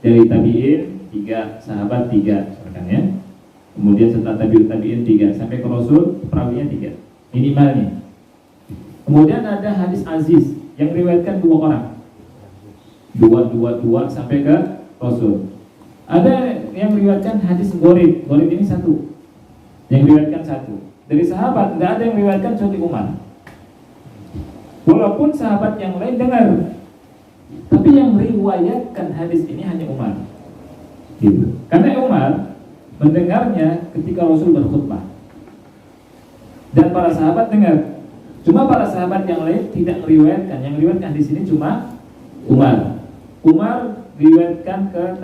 Dari tabi'in 3, sahabat 3, ya. Kemudian setelah tabi'in 3 sampai ke Rasul, perawinya 3 minimalnya. Kemudian ada hadis aziz yang meriwayatkan 2 orang. 2 sampai ke Rasul. Ada yang meriwayatkan hadis gharib. Gharib ini 1. Yang meriwayatkan 1. Dari sahabat tidak ada yang meriwayatkan kecuali Umar. Walaupun sahabat yang lain dengar, tapi yang meriwayatkan hadis ini hanya Umar. Gitu. Karena Umar mendengarnya ketika Rasul berkhutbah. Dan para sahabat dengar. Cuma para sahabat yang lain tidak meriwayatkan. Yang meriwayatkan di sini cuma Umar. Umar diriwayatkan ke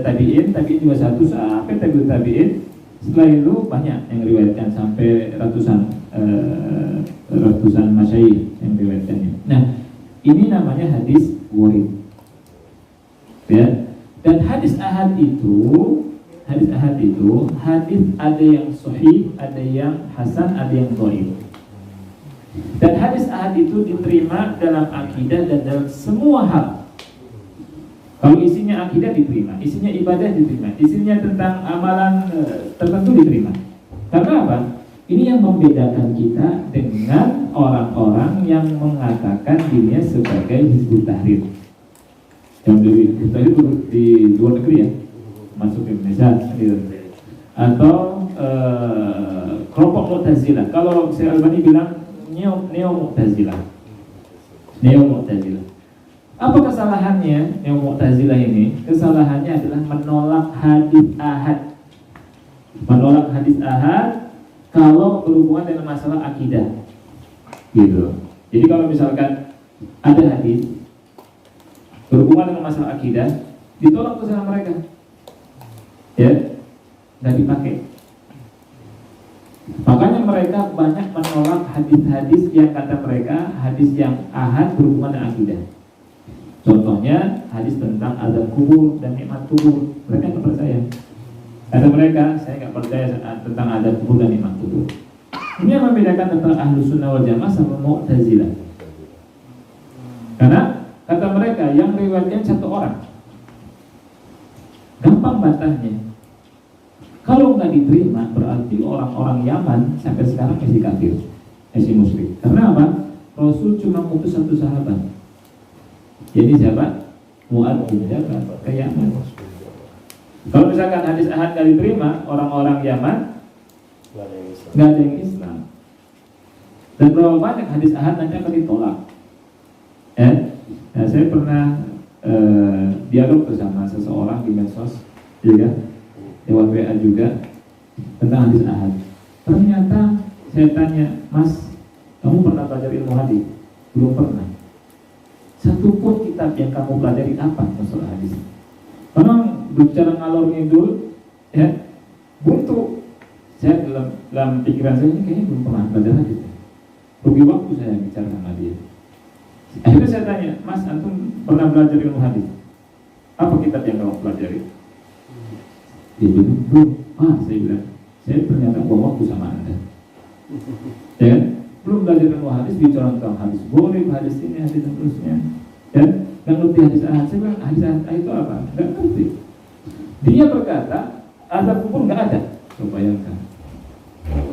tabi'in juga 1 sampai tabi'in. Setelah itu banyak yang meriwayatkan sampai ratusan masyayikh yang meriwayatkannya. Nah, ini namanya hadis gharib. Ya. Dan hadis ahad itu hadis ada yang sahih, ada yang hasan, ada yang dhaif. Dan hadis ahad itu diterima dalam akidah dan dalam semua hal. Kalau isinya akidah diterima, isinya ibadah diterima, isinya tentang amalan tertentu diterima. Karena apa? Ini yang membedakan kita dengan orang-orang yang mengatakan dirinya sebagai Hizbut Tahrir. Yang dari Hizbut Tahrir di luar negeri, ya, masuk ke Indonesia, atau kelompok Mu'tazilah. Kalau Syekh Albani bilang neo Mu'tazilah. Apa kesalahannya yang Mu'tazilah ini? Kesalahannya adalah menolak hadis ahad. Menolak hadis ahad kalau berhubungan dengan masalah akidah. Gitu. Jadi kalau misalkan ada hadis berhubungan dengan masalah akidah, ditolak tuh sama mereka. Ya, nggak dipakai. Makanya mereka banyak menolak hadis-hadis yang kata mereka hadis yang ahad berhubungan dengan akidah. Contohnya hadis tentang azab kubur dan nikmat kubur, mereka nggak percaya. Kata mereka, saya nggak percaya tentang azab kubur dan nikmat kubur. Ini yang membedakan tentang Ahlus Sunnah wal Jamaah sama Mu'tazilah. Karena kata mereka yang meriwayatkan 1 orang, gampang bantahnya. Kalau nggak diterima berarti orang-orang Yaman sampai sekarang masih kafir, masih musyrik. Karena apa? Rasul cuma utus satu sahabat. Jadi siapa? Mu'adz bin Jabal ke Yaman. Kalau misalkan hadis ahad nggak diterima, orang-orang Yaman nggak ada yang Islam. Dan berapa banyak hadis ahad nanti akan ditolak. Nah, saya pernah dialog bersama seseorang di medsos, ya kan? Lewat WA juga tentang hadis ahad. Ternyata saya tanya, Mas, kamu pernah belajar ilmu hadis? Belum pernah. Satu pun kitab yang kamu pelajari apa masalah hadis? Karena bicara ngalor ngidul, ya, buntu. Saya dalam pikiran saya ini kayaknya belum pernah belajar hadis. Rugi waktu saya bicara sama dia. Akhirnya saya tanya, Mas, antum pernah belajar ilmu hadis? Apa kitab yang kamu pelajari? Dia bilang, belum. Saya bilang, saya ternyata buang waktu sama Anda. Ya, belum belajar ilmu hadis, bicara tentang hadis boleh, hadis ini, hadis dan terusnya. Dan nggak ngerti hadis ahad. Saya bilang, hadis ahad itu apa? Nggak ngerti. Dia berkata, azab kubur nggak ada. Coba bayangkan.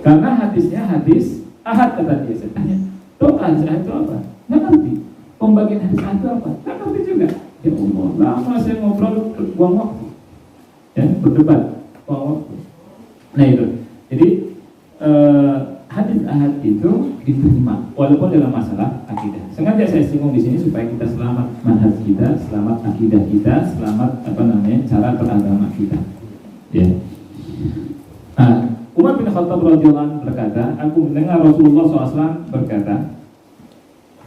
Karena hadisnya hadis ahad, kata dia. Saya tanya, tuh hadis ahad itu apa? Nggak ngerti. Pembagian hadis ahad itu apa? Nggak ngerti juga. Ya Allah, lama saya ngobrol, buang waktu. Ya, berdebat, buang waktu. Nah itu. Jadi hadis ahad itu diterima walaupun dalam masalah akidah. Sengaja saya singgung di sini supaya kita selamat manhaj kita, selamat akidah kita, selamat cara beragama kita. Ya. Umar bin Khattab radhiyallahu anhu berkata, aku mendengar Rasulullah SAW berkata,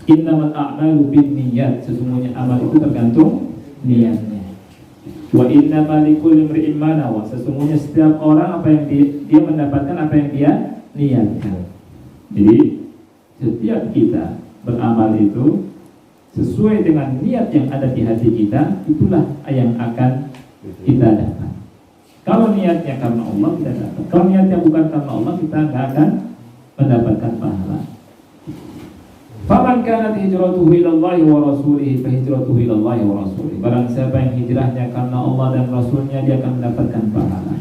innamal a'malu binniyat, sesungguhnya amal itu tergantung niatnya. Wa innamal likulli imri'in ma nawa, sesungguhnya setiap orang apa yang dia mendapatkan apa yang dia niatkan. Jadi setiap kita beramal itu sesuai dengan niat yang ada di hati kita, itulah yang akan kita dapat. Kalau niatnya karena Allah, kita dapat. Kalau niatnya bukan karena Allah, kita nggak akan mendapatkan pahala. Faman kanat hijratuhu ilallahi wa rasulihi fa hijratuhu ilallahi wa rasulihi. Barang siapa yang hijrahnya karena Allah dan Rasulnya, dia akan mendapatkan pahala,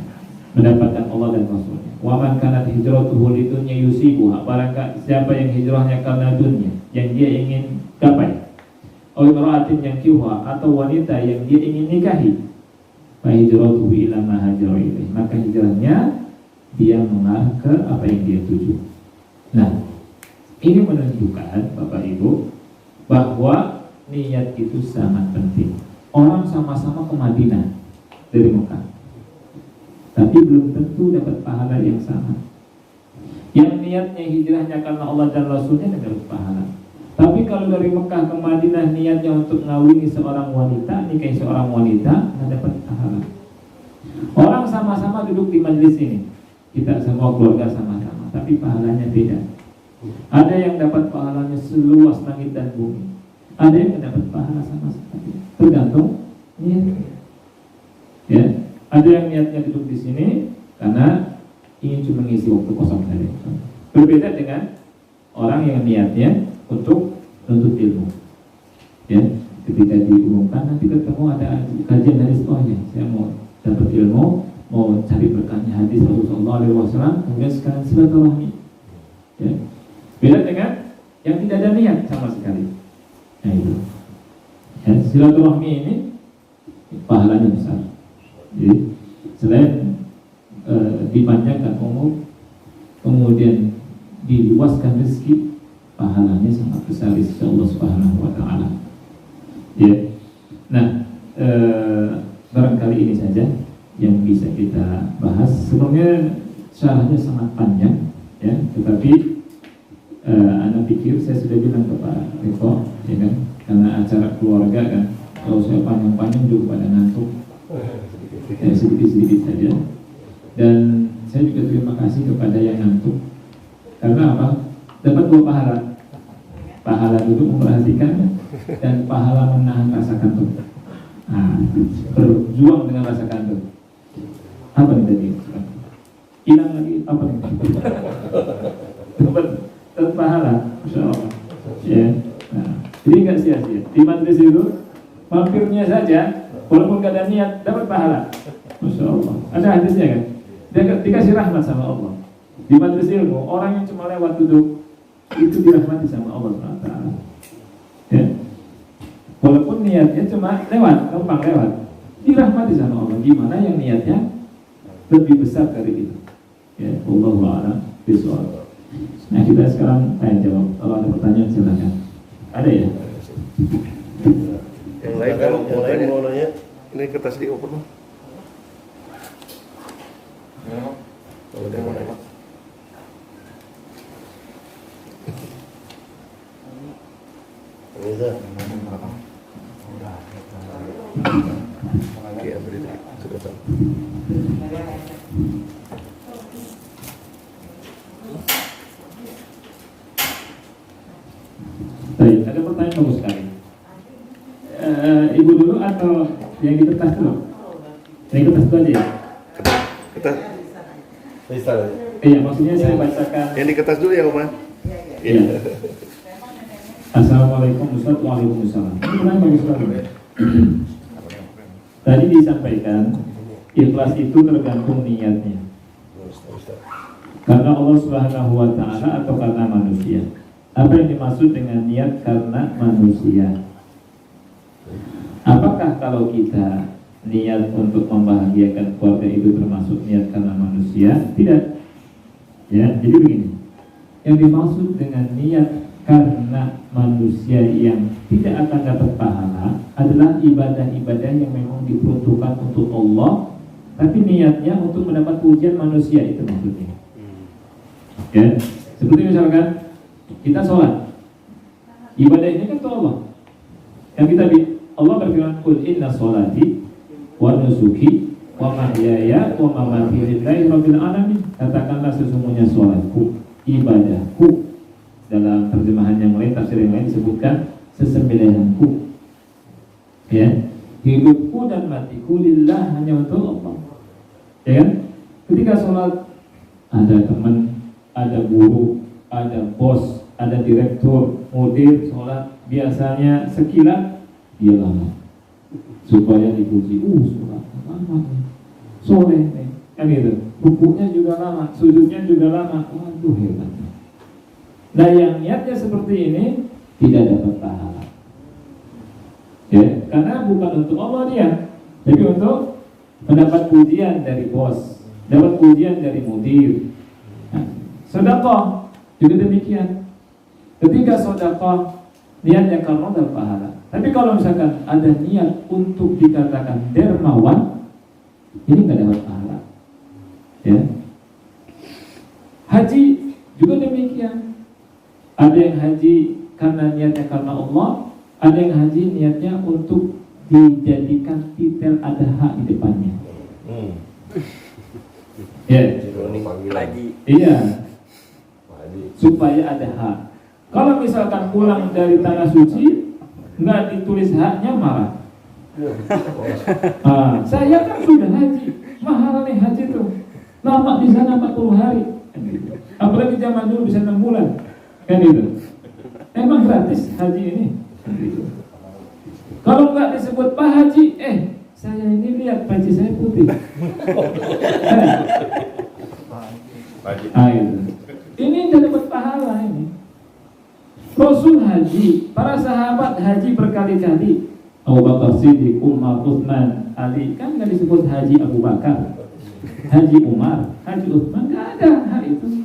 mendapatkan Allah dan Rasulnya. Wa man kanat hijratuhu lidunya yusibuha. Barang siapa yang hijrahnya karena dunia yang dia ingin gapai, aw imra'atin yankihuha, atau wanita yang dia ingin nikahi, fa hijratuhu ila ma hajara ilaih, maka hijrahnya dia mengarah ke apa yang dia tuju. Nah, ini menunjukkan Bapak Ibu bahwa niat itu sangat penting. Orang sama-sama ke Madinah dari Mekah, tapi belum tentu dapat pahala yang sama. Yang niatnya hijrahnya karena Allah dan Rasulnya dapat pahala. Tapi kalau dari Mekah ke Madinah niatnya untuk ngawini seorang wanita, nikahi seorang wanita, nggak dapat pahala. Orang sama-sama duduk di majelis ini, kita semua keluarga sama-sama, tapi pahalanya beda. Ada yang dapat pahalanya seluas langit dan bumi, ada yang dapat pahala sama sekali, tergantung niatnya. Ya, ada yang niatnya duduk di sini karena ingin cuma mengisi waktu kosong saja. Berbeda dengan orang yang niatnya untuk menuntut ilmu. Ya, ketika diumumkan nanti ketemu ada kajian dari sekolahnya, saya mau dapat ilmu, mau cari berkahnya hadis Rasulullah SAW, kemudian sekarang silaturahmi. Ya. Beda dengan yang tidak ada niat sama sekali. Nah itu. Ya, silaturahmi ini pahalanya besar. Jadi selain dipanjangkan umur, kemudian diluaskan rezeki, pahalanya sangat besar di sisi Allah Subhanahu wa taala. Ya. Nah, barangkali ini saja yang bisa kita bahas. Sebenarnya syarahnya sangat panjang, ya, tetapi Anda pikir saya sudah bilang ke Pak Riko, ya kan, karena acara keluarga kan, kalau saya panjang-panjang juga pada ngantuk, ya, sedikit-sedikit saja. Dan saya juga terima kasih kepada yang ngantuk, karena apa? Dapat 2 pahala. Pahala duduk memperhatikan dan pahala menahan rasa kantuk. Berjuang dengan rasa kantuk. Apa yang tadi? Hilang lagi apa yang tadi? Dapat pahala, Masya Allah. Ya. Nah, jadi nggak sia-sia. Di majelis itu mampirnya saja, walaupun nggak ada niat, dapat pahala. Masya Allah. Ada hadisnya kan? Dia dikasih rahmat sama Allah. Di majelis ilmu, orang yang cuma lewat duduk itu dirahmati sama Allah SWT. Ya. Walaupun niatnya cuma lewat, gampang lewat, dirahmati sama Allah. Gimana yang niatnya lebih besar dari itu? Ya, wallahu a'lam bishawab. Nah, kita sekarang tanya jawab. Kalau ada pertanyaan silakan. Ada ya? Yang lain kan, yang lain mau nanya, ini kertas di open. Kalau ada yang mau nanya. Bisa. Oke, beri sudah tahu. Baik, ada pertanyaan bagus sekali. Ibu dulu atau yang di kertas dulu? Yang di kertas dulu aja ya? Kertas. Bisa. Iya, maksudnya saya bacakan. Yang di kertas dulu ya, Oma? Iya. Assalamualaikum Ustaz. Waalaikumsalam. Ini pertanyaan bagus sekali. Tadi disampaikan ikhlas itu tergantung niatnya. Karena Allah Subhanahu wa Ta'ala atau karena manusia. Apa yang dimaksud dengan niat karena manusia? Apakah kalau kita niat untuk membahagiakan keluarga itu termasuk niat karena manusia? Tidak. Ya, jadi begini. Yang dimaksud dengan niat karena manusia yang tidak akan dapat pahala adalah ibadah-ibadah yang memang diperuntukkan untuk Allah, tapi niatnya untuk mendapat pujian manusia, itu maksudnya. Ya, seperti misalkan kita sholat, ibadah ini kan untuk Allah. Yang kita Allah berfirman, "Qul inna sholati wa nusuki wa mahyaya wa mamati lillahi rabbil alamin." Katakanlah sesungguhnya sholatku, ibadahku. Dalam terjemahan yang lain, tafsir yang lain disebutkan sesembelihanku. Ya, hidupku dan matiku lillah, hanya untuk Allah. Ya kan? Ketika sholat, ada teman, ada guru, ada bos, ada direktur, mudir sholat, biasanya sekilat dia lama supaya dipuji. Sholat lama nih, soleh nih, kan gitu. Rukuknya juga lama, sujudnya juga lama. Waduh, hebat. Nah, yang niatnya seperti ini tidak dapat pahala. Ya, karena bukan untuk Allah dia, tapi untuk mendapat pujian dari bos, dapat pujian dari mudir. Nah, sedekah juga demikian. Ketika sedekah niatnya karena dapat pahala. Tapi kalau misalkan ada niat untuk dikatakan dermawan, ini nggak dapat pahala. Ya. Haji juga demikian. Ada yang haji karena niatnya karena Allah, ada yang haji niatnya untuk dijadikan titel ada hak di depannya. Ya. Iya. Supaya ada hak. Kalau misalkan pulang dari tanah suci nggak ditulis haknya, marah. Saya kan sudah haji, mahal nih haji tuh, lama di sana 40 hari. Apalagi zaman dulu bisa 6 bulan. Kan itu. Emang gratis haji ini. Kalau nggak disebut Pak Haji, saya ini lihat peci saya putih. Ini tidak dapat pahala ini. Rasul haji, para sahabat haji berkali-kali. Abu Bakar Siddiq, Umar, Utsman, Ali, kan nggak disebut Haji Abu Bakar, Haji Umar, Haji Utsman, nggak ada hal itu.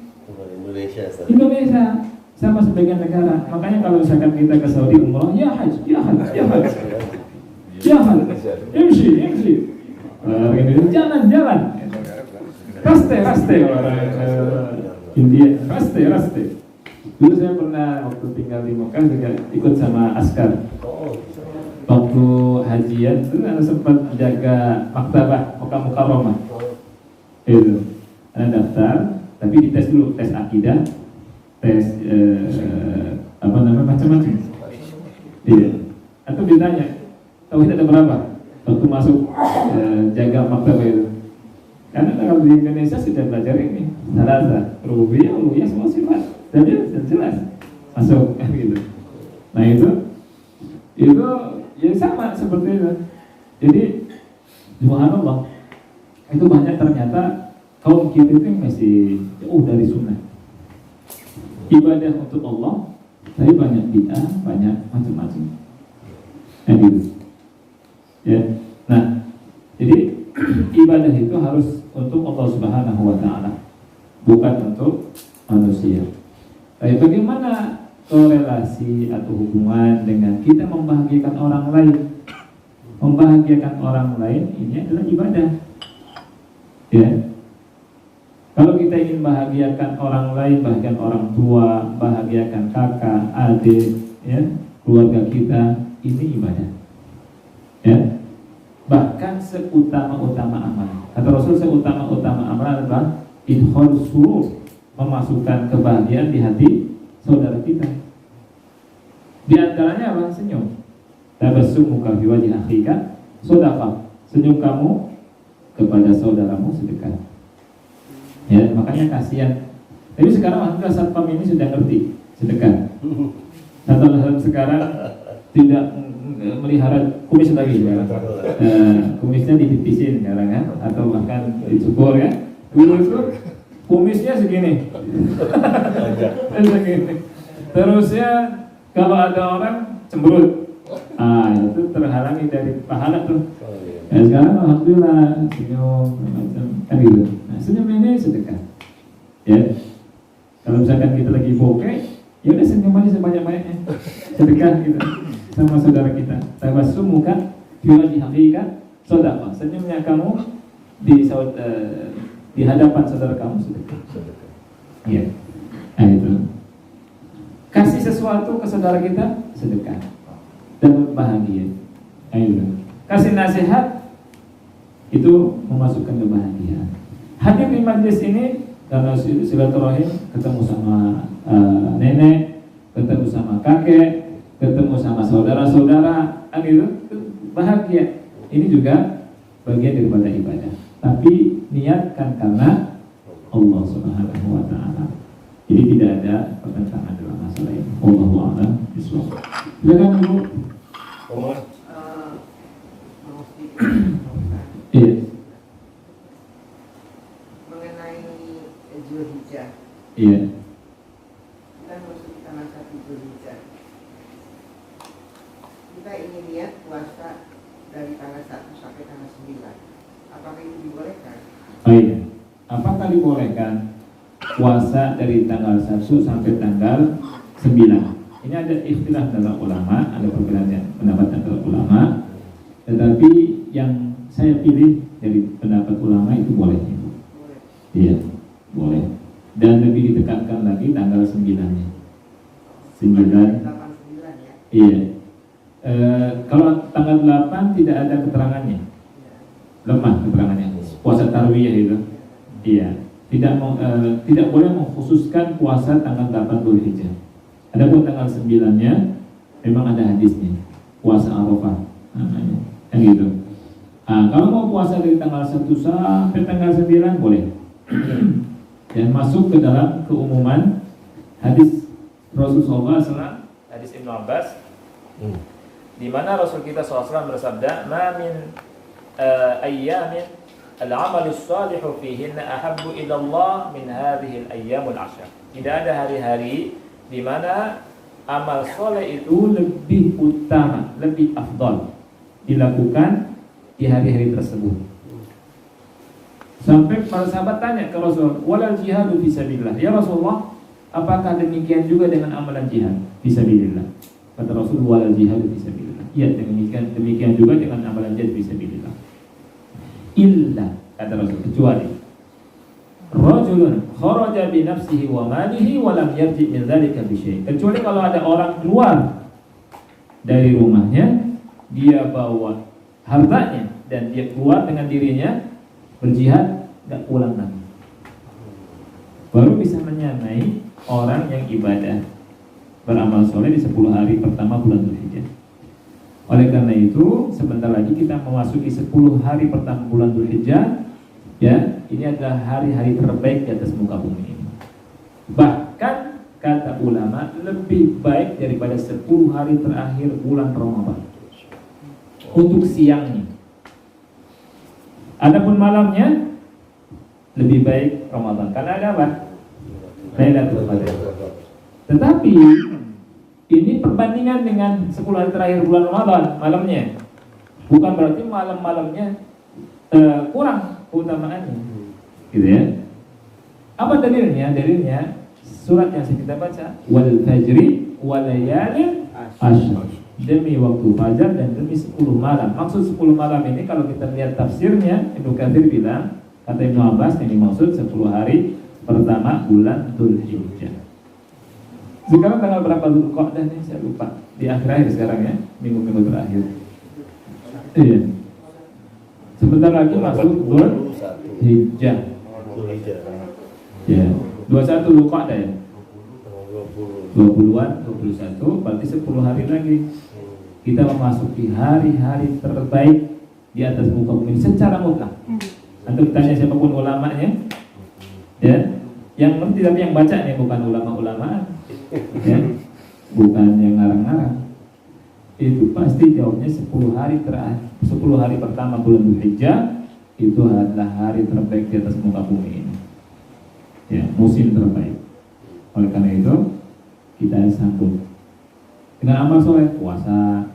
Indonesia sama sebagian negara. Makanya kalau misalkan kita ke Saudi umrah, ya haji, ya haji, ya haji, ya haji, MC, jalan, raste orang India, raste. Dulu saya pernah waktu tinggal di Mekah juga ikut sama askar. Waktu hajian itu ada sempat jaga maktabah Mekah Mukarramah. Itu ada daftar, tapi dites dulu, tes akidah, tes macam-macam. Iya. Atau ditanya, tauhid ada berapa? Waktu masuk jaga maktabah itu. Karena kalau di Indonesia sudah belajar ini, salasa, rububiyah, uluhiyah, semua sifat. Jadi jelas masuk kan gitu. Nah itu ya sama seperti itu. Jadi subhanallah, itu banyak ternyata kaum kita itu masih jauh dari sunnah. ibadah untuk Allah, tapi banyak bid'ah, banyak macam-macam. Gitu. Ya. Nah, jadi ibadah itu harus untuk Allah Subhanahu wa taala, bukan untuk manusia. Tapi bagaimana korelasi atau hubungan dengan kita membahagiakan orang lain? Membahagiakan orang lain ini adalah ibadah. Ya. Kalau kita ingin bahagiakan orang lain, bahagiakan orang tua, bahagiakan kakak, adik, ya, keluarga kita, ini ibadah. Ya. Bahkan seutama-utama amal. Kata Rasul, seutama-utama amal adalah idkhal surur, memasukkan kebahagiaan di hati saudara kita. Di antaranya apa? Senyum. Tabassumuka fi wajhi akhika shadaqah. Senyum kamu kepada saudaramu sedekah. Ya, makanya kasihan. Tapi sekarang alhamdulillah satpam ini sudah ngerti sedekah. Satpam sekarang tidak melihara kumis lagi sekarang. Kumisnya dipipisin sekarang kan, atau bahkan dicukur ya. Dulu itu kumisnya segini. Segini. Terusnya kalau ada orang cemberut, itu terhalangi dari pahala tuh. Ya, sekarang alhamdulillah senyum macam kan gitu. Nah, senyum ini sedekah. Ya. Kalau misalkan kita lagi bokeh, ya udah senyum aja sebanyak-banyaknya. Sedekah gitu sama saudara kita. Tabassumuka fi wajhi akhika shadaqah. Senyumnya kamu di hadapan saudara kamu sedekah. Iya. Nah, itu. Kasih sesuatu ke saudara kita sedekah dan bahagia. Ayo. Kasih nasihat itu memasukkan kebahagiaan. Hadir di majlis ini karena silaturahim, ketemu sama nenek, ketemu sama kakek, ketemu sama saudara-saudara, itu bahagia. Ini juga bagian daripada ibadah. Tapi niatkan karena Allah Subhanahu wa taala. Jadi tidak ada pertentangan dalam masalah ini. Wallahu a'lam bishawab. Silakan Ibu. Iya. Mengenai Zulhijjah. Iya. Kita masuk tanggal 1 Zulhijjah. Kita ingin lihat puasa dari tanggal 1 sampai tanggal 9. Apakah itu dibolehkan? Oh iya. Apakah dibolehkan puasa dari tanggal 1 sampai tanggal 9? Ini ada ikhtilaf antara ulama, ada perbedaan pendapat antara ulama. Tetapi yang saya pilih dari pendapat ulama itu boleh. Boleh. Iya, boleh. Dan lebih ditekankan lagi tanggal 9-nya. 9. 89 ya. Iya. Kalau tanggal 8 tidak ada keterangannya. Lemah keterangannya. Puasa tarwiyah itu. Iya. Tidak boleh mengkhususkan puasa tanggal 8 Dzulhijjah. Adapun tanggal 9-nya memang ada hadisnya. Puasa Arafah namanya. Kan gitu. Kalau mau puasa dari tanggal 1 sampai tanggal 9 boleh. Dan masuk ke dalam keumuman hadis Rasulullah SAW, hadis Ibnu Abbas, di mana Rasul kita SAW bersabda, "Ma min ayyamin al-'amalu shalihu fihinna ahabbu ila Allah min hadhihi al-ayyamul 'ashr." Tidak ada hari-hari di mana amal soleh itu lebih utama, lebih afdal dilakukan di hari-hari tersebut. Sampai para sahabat tanya ke Rasul, "Walal jihadu fisabilillah." Ya Rasulullah, apakah demikian juga dengan amalan jihad fisabilillah? Kata Rasul, "Walal jihadu fisabilillah." Iya, demikian juga dengan amalan jihad fisabilillah. Illa, kata Rasul, kecuali rajulun kharaja bi nafsihi wa malihi wa lam yarji min dzalika bi syai'. Kecuali kalau ada orang keluar dari rumahnya, dia bawa hartanya dan dia keluar dengan dirinya berjihad, gak pulang lagi, baru bisa menyamai orang yang ibadah beramal soleh di 10 hari pertama bulan Dzulhijjah. Oleh karena itu, sebentar lagi kita memasuki 10 hari pertama bulan Dzulhijjah. Ya, ini adalah hari-hari terbaik di atas muka bumi ini. Bahkan kata ulama, lebih baik daripada 10 hari terakhir bulan Ramadan untuk siangnya. Adapun malamnya lebih baik Ramadan. Karena ada apa? Lailatul Qadar. Tetapi ini perbandingan dengan 10 hari terakhir bulan Ramadan malamnya. Bukan berarti malam-malamnya kurang keutamaannya. Gitu ya. Apa dalilnya? Dalilnya surat yang kita baca, wal fajri walayalin ashr. Demi waktu fajar dan demi 10 malam. Maksud 10 malam ini kalau kita lihat tafsirnya, Ibnu Katsir bilang, kata Ibnu Abbas, ini maksud 10 hari pertama bulan Dzulhijjah. Sekarang tanggal berapa Dzulqa'dah nih? Saya lupa. Di akhir-akhir sekarang ya, minggu-minggu terakhir. Iya. Sebentar lagi masuk Dzulhijjah. Ya, 21 Dzulqa'dah ya. 20-an, 21, berarti 10 hari lagi kita memasuki hari-hari terbaik di atas muka bumi secara mutlak. Antum tanya siapapun ulamanya, ya, yang ngerti tapi yang baca nih bukan ulama-ulama, ya, bukan yang ngarang-ngarang. Itu pasti jawabnya 10 hari terakhir, 10 hari pertama bulan Dzulhijjah itu adalah hari terbaik di atas muka bumi ini. Ya, musim terbaik. Oleh karena itu kita sambut dengan amal soleh, puasa,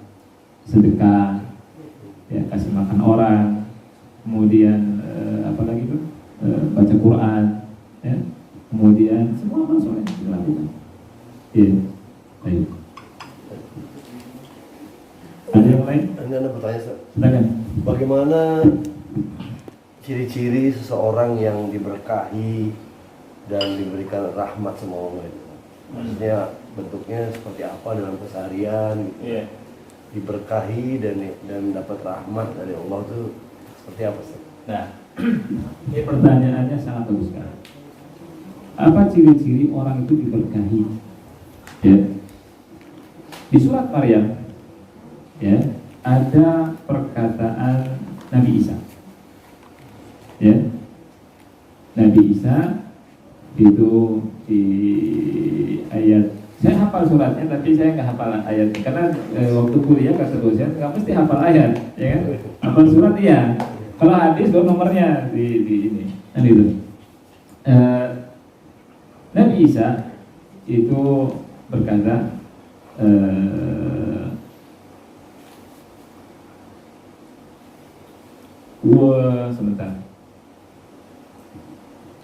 sedekah, ya, kasih makan orang, kemudian apa lagi itu, baca Quran, ya, kemudian semua amal soleh kita lakukan. Ya, baik. Ada yang lain? Ini Anda bertanya, Ustaz. Silakan. Bagaimana ciri-ciri seseorang yang diberkahi dan diberikan rahmat sama Allah itu? Maksudnya bentuknya seperti apa dalam keseharian gitu. Iya. Diberkahi dan dapat rahmat dari Allah itu seperti apa sih? Nah, Ini pertanyaannya sangat bagus sekali. Apa ciri-ciri orang itu diberkahi? Ya. Di surat Maryam, ya, ada perkataan Nabi Isa. Ya. Nabi Isa itu di ayat, saya hafal suratnya tapi saya nggak hafal ayatnya karena waktu kuliah kata dosen nggak mesti hafal ayat, ya kan? Hafal surat iya. Kalau hadis baru nomornya di ini. Nah itu. Nabi Isa itu berkata, sebentar.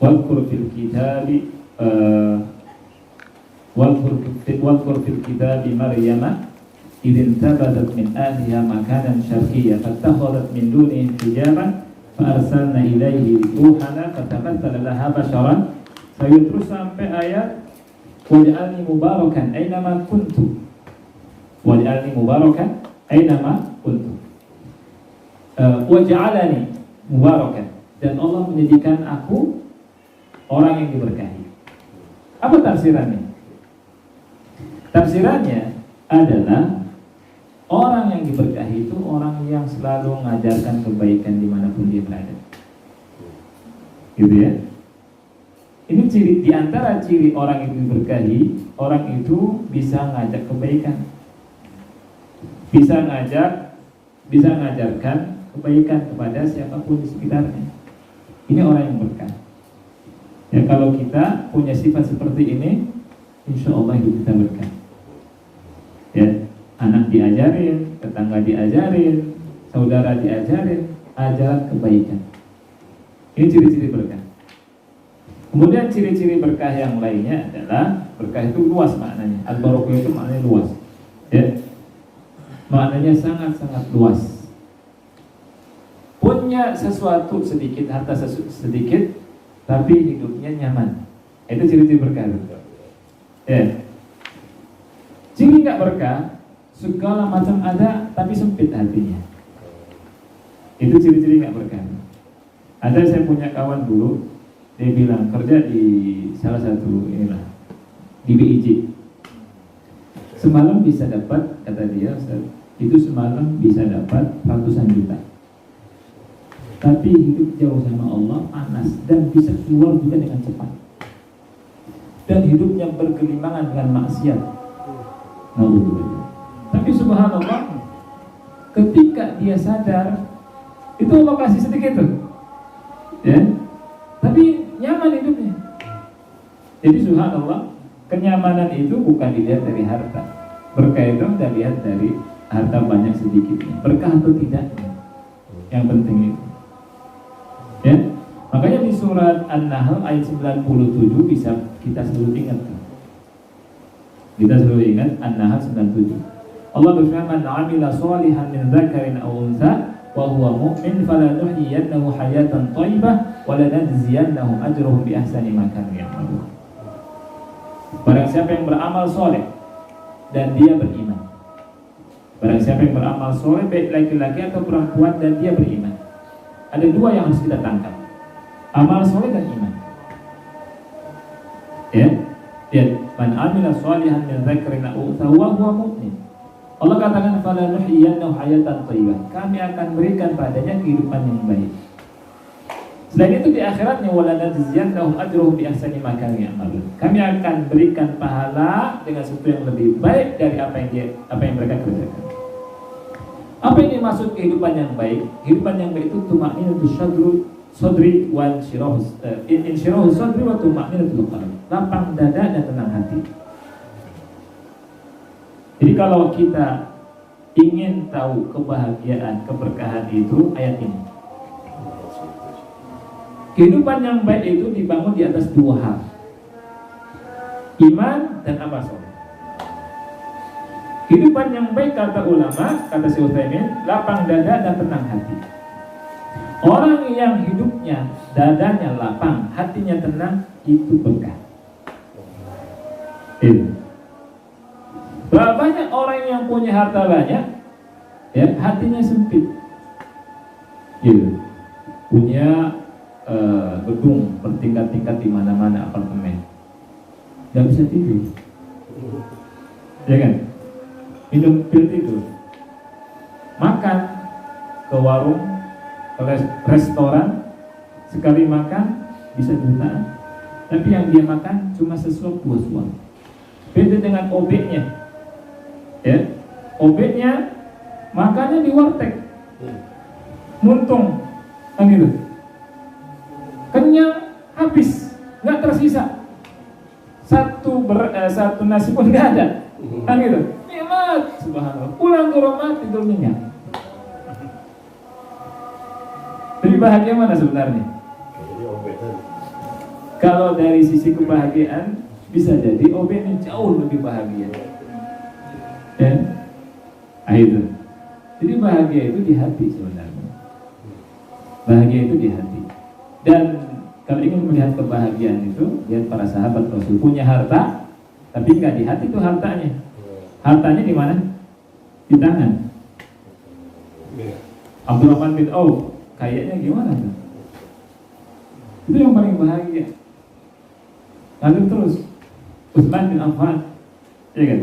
Wadkur fil kitabi wadkur fil kitabi Maryam idin tabadat min ahliha makanan syarqiyya fattakhadhat min dunihim hijaban fa arsalna ilaihi ruhana fatamatsala laha basharan. Saya terus sampai ayat waj'alni mubarakan aynama kuntu. Waj'alni mubarakan aynama kuntu. Waj'alani mubarakan, dan Allah menjadikan aku orang yang diberkahi. Apa tafsirannya? Tafsirannya adalah orang yang diberkahi itu orang yang selalu mengajarkan kebaikan dimanapun dia berada. Gitu ya. Ini ciri, diantara ciri orang yang diberkahi, orang itu bisa ngajak kebaikan, bisa ngajarkan kebaikan kepada siapapun di sekitarnya. Ini orang yang berkah. Ya, kalau kita punya sifat seperti ini, insya Allah hidup kita berkah. Ya, anak diajarin, tetangga diajarin, saudara diajarin, ajaran kebaikan. Ini ciri-ciri berkah. Kemudian ciri-ciri berkah yang lainnya adalah berkah itu luas maknanya. Al-Barakah itu maknanya luas. Ya, maknanya sangat-sangat luas. Punya sesuatu sedikit, harta sedikit, tapi hidupnya nyaman. Itu ciri-ciri berkah. Ya. Ciri nggak berkah, segala macam ada, tapi sempit hatinya. Itu ciri-ciri nggak berkah. Ada, saya punya kawan dulu, dia bilang kerja di salah satu inilah di BIJ. Semalam bisa dapat, kata dia, itu semalam bisa dapat ratusan juta. Tapi hidup jauh sama Allah, panas, dan bisa keluar juga dengan cepat. Dan hidupnya bergelimpangan dengan maksiat. Tapi subhanallah, ketika dia sadar, itu Allah kasih sedikit tuh, ya, tapi nyaman hidupnya. Jadi subhanallah, kenyamanan itu bukan dilihat dari harta. Berkah itu kita lihat dari harta banyak sedikitnya, berkah atau tidaknya. Yang penting itu. Ya, makanya di surat An-Nahl ayat 97 bisa kita selalu ingat. Kita selalu ingat An-Nahl 97. Allah berfirman, "Man 'amila shalihan min dzakarin aw untha wa huwa mu'min falanuhyiyannahu hayatan thayyibah wa lanajziyannahum ajrahum bi ahsani ma kanu ya'malun." Barang siapa yang beramal soleh dan dia beriman. Barang siapa yang beramal soleh baik laki-laki atau perempuan dan dia beriman. Ada dua yang harus kita tangkap, amal soleh dan iman. Ya, man amila sholihan min dzakarin aw untha wa huwa mu'min. Allah katakan falanuhyiyannahu hayatan thayyibah. Kami akan berikan padanya kehidupan yang baik. Selain itu di akhiratnya walanajziyannahum ajrahum bi ahsani ma kanu ya'malun. Kami akan berikan pahala dengan sesuatu yang lebih baik dari apa yang mereka kerjakan. Apa yang dimaksud kehidupan yang baik? Kehidupan yang baik itu tumaninatu sadri wa insyirahu sadri wa tumaninatu qalbi. Lapang dada dan tenang hati. Jadi kalau kita ingin tahu kebahagiaan, keberkahan itu, ayat ini. Kehidupan yang baik itu dibangun di atas dua hal, iman dan amal soleh. Kehidupan yang baik kata ulama, kata Syekh Utsaimin, lapang dada dan tenang hati. Orang yang hidupnya dadanya lapang, hatinya tenang, itu berkah. Banyak orang yang punya harta banyak, ya hatinya sempit. Punya gedung bertingkat-tingkat di mana-mana, apartemen, nggak bisa tidur, ya kan? Minum pil tidur, makan ke warung, ke restoran, sekali makan bisa jutaan, tapi yang dia makan cuma sesuap 2 suap. Beda dengan obeknya, ya, obeknya makannya di warteg, muntung, kan gitu, kenyang habis, nggak tersisa satu nasi pun nggak ada, kan gitu, nikmat, subhanallah, pulang ke rumah tidur nyenyak. Jadi bahagia mana sebenarnya? Kalau dari sisi kebahagiaan bisa jadi obeknya jauh lebih bahagia. Ya, itu. Jadi bahagia itu di hati sebenarnya. Bahagia itu di hati. Dan kalau ingin melihat kebahagiaan itu, lihat para sahabat Rasul punya harta, tapi nggak di hati itu hartanya. Hartanya di mana? Di tangan. Abdurrahman bin Auf, kayaknya gimana tuh? Itu yang paling bahagia. Lalu terus Utsman bin Affan, ya kan?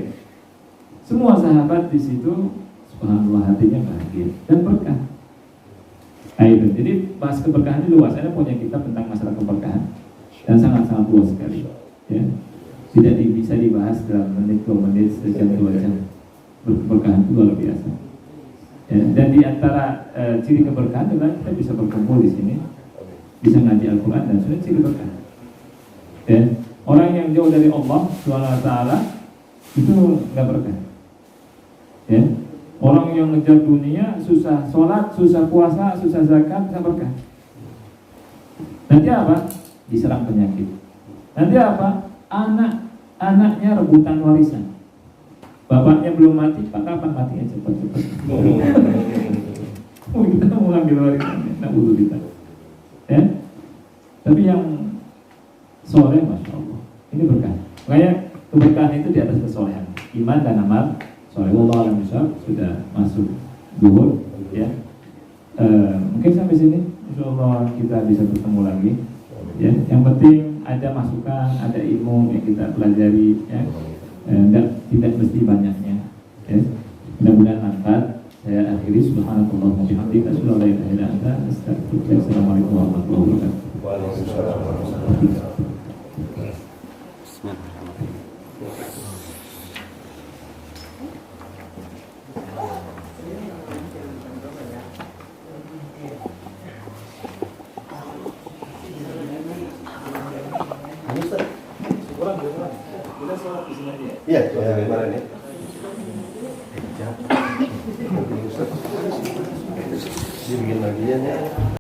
Semua sahabat di situ, subhanallah, hatinya bahagia dan berkah. Nah itu, jadi bahas keberkahan ini luas. Ada punya kitab tentang masalah keberkahan dan sangat-sangat luas sekali. Ya, tidak bisa dibahas dalam menit, 2 menit, sejam, 2 jam. Keberkahan itu luar biasa. Ya, dan di antara ciri keberkahan adalah kita bisa berkumpul di sini, bisa ngaji Al-Quran dan sudah ciri berkah. Ya, orang yang jauh dari Allah SWT itu nggak berkah. Ya, orang yang ngejar dunia, susah sholat, susah puasa, susah zakat, nggak berkah. Nanti apa? Diserang penyakit. Nanti apa? Anaknya rebutan warisan. Bapaknya belum mati, Pak kapan matinya cepat-cepat? Kita mau ngambil warisannya, nggak butuh kita. Ya, tapi yang soleh, masya Allah, ini berkah. Makanya keberkahan itu di atas kesolehan, iman dan amal soleh. Wallahu a'lam bishawab. Sudah masuk zuhur, ya. Mungkin sampai sini, insyaallah kita bisa bertemu lagi. Ya, yang penting ada masukan, ada ilmu yang kita pelajari, ya. Tidak mesti banyaknya, ya. Mudah-mudahan manfaat. Saya akhiri, subhanallahi wa bihamdihi, asyhadu an la ilaha illa anta, astaghfiruka. Assalamualaikum warahmatullahi wabarakatuh. Waalaikumsalam warahmatullahi wabarakatuh. Kurang. sholat di sini aja ya? Iya, ya, kemarin ya. Dia bikin lagi ya.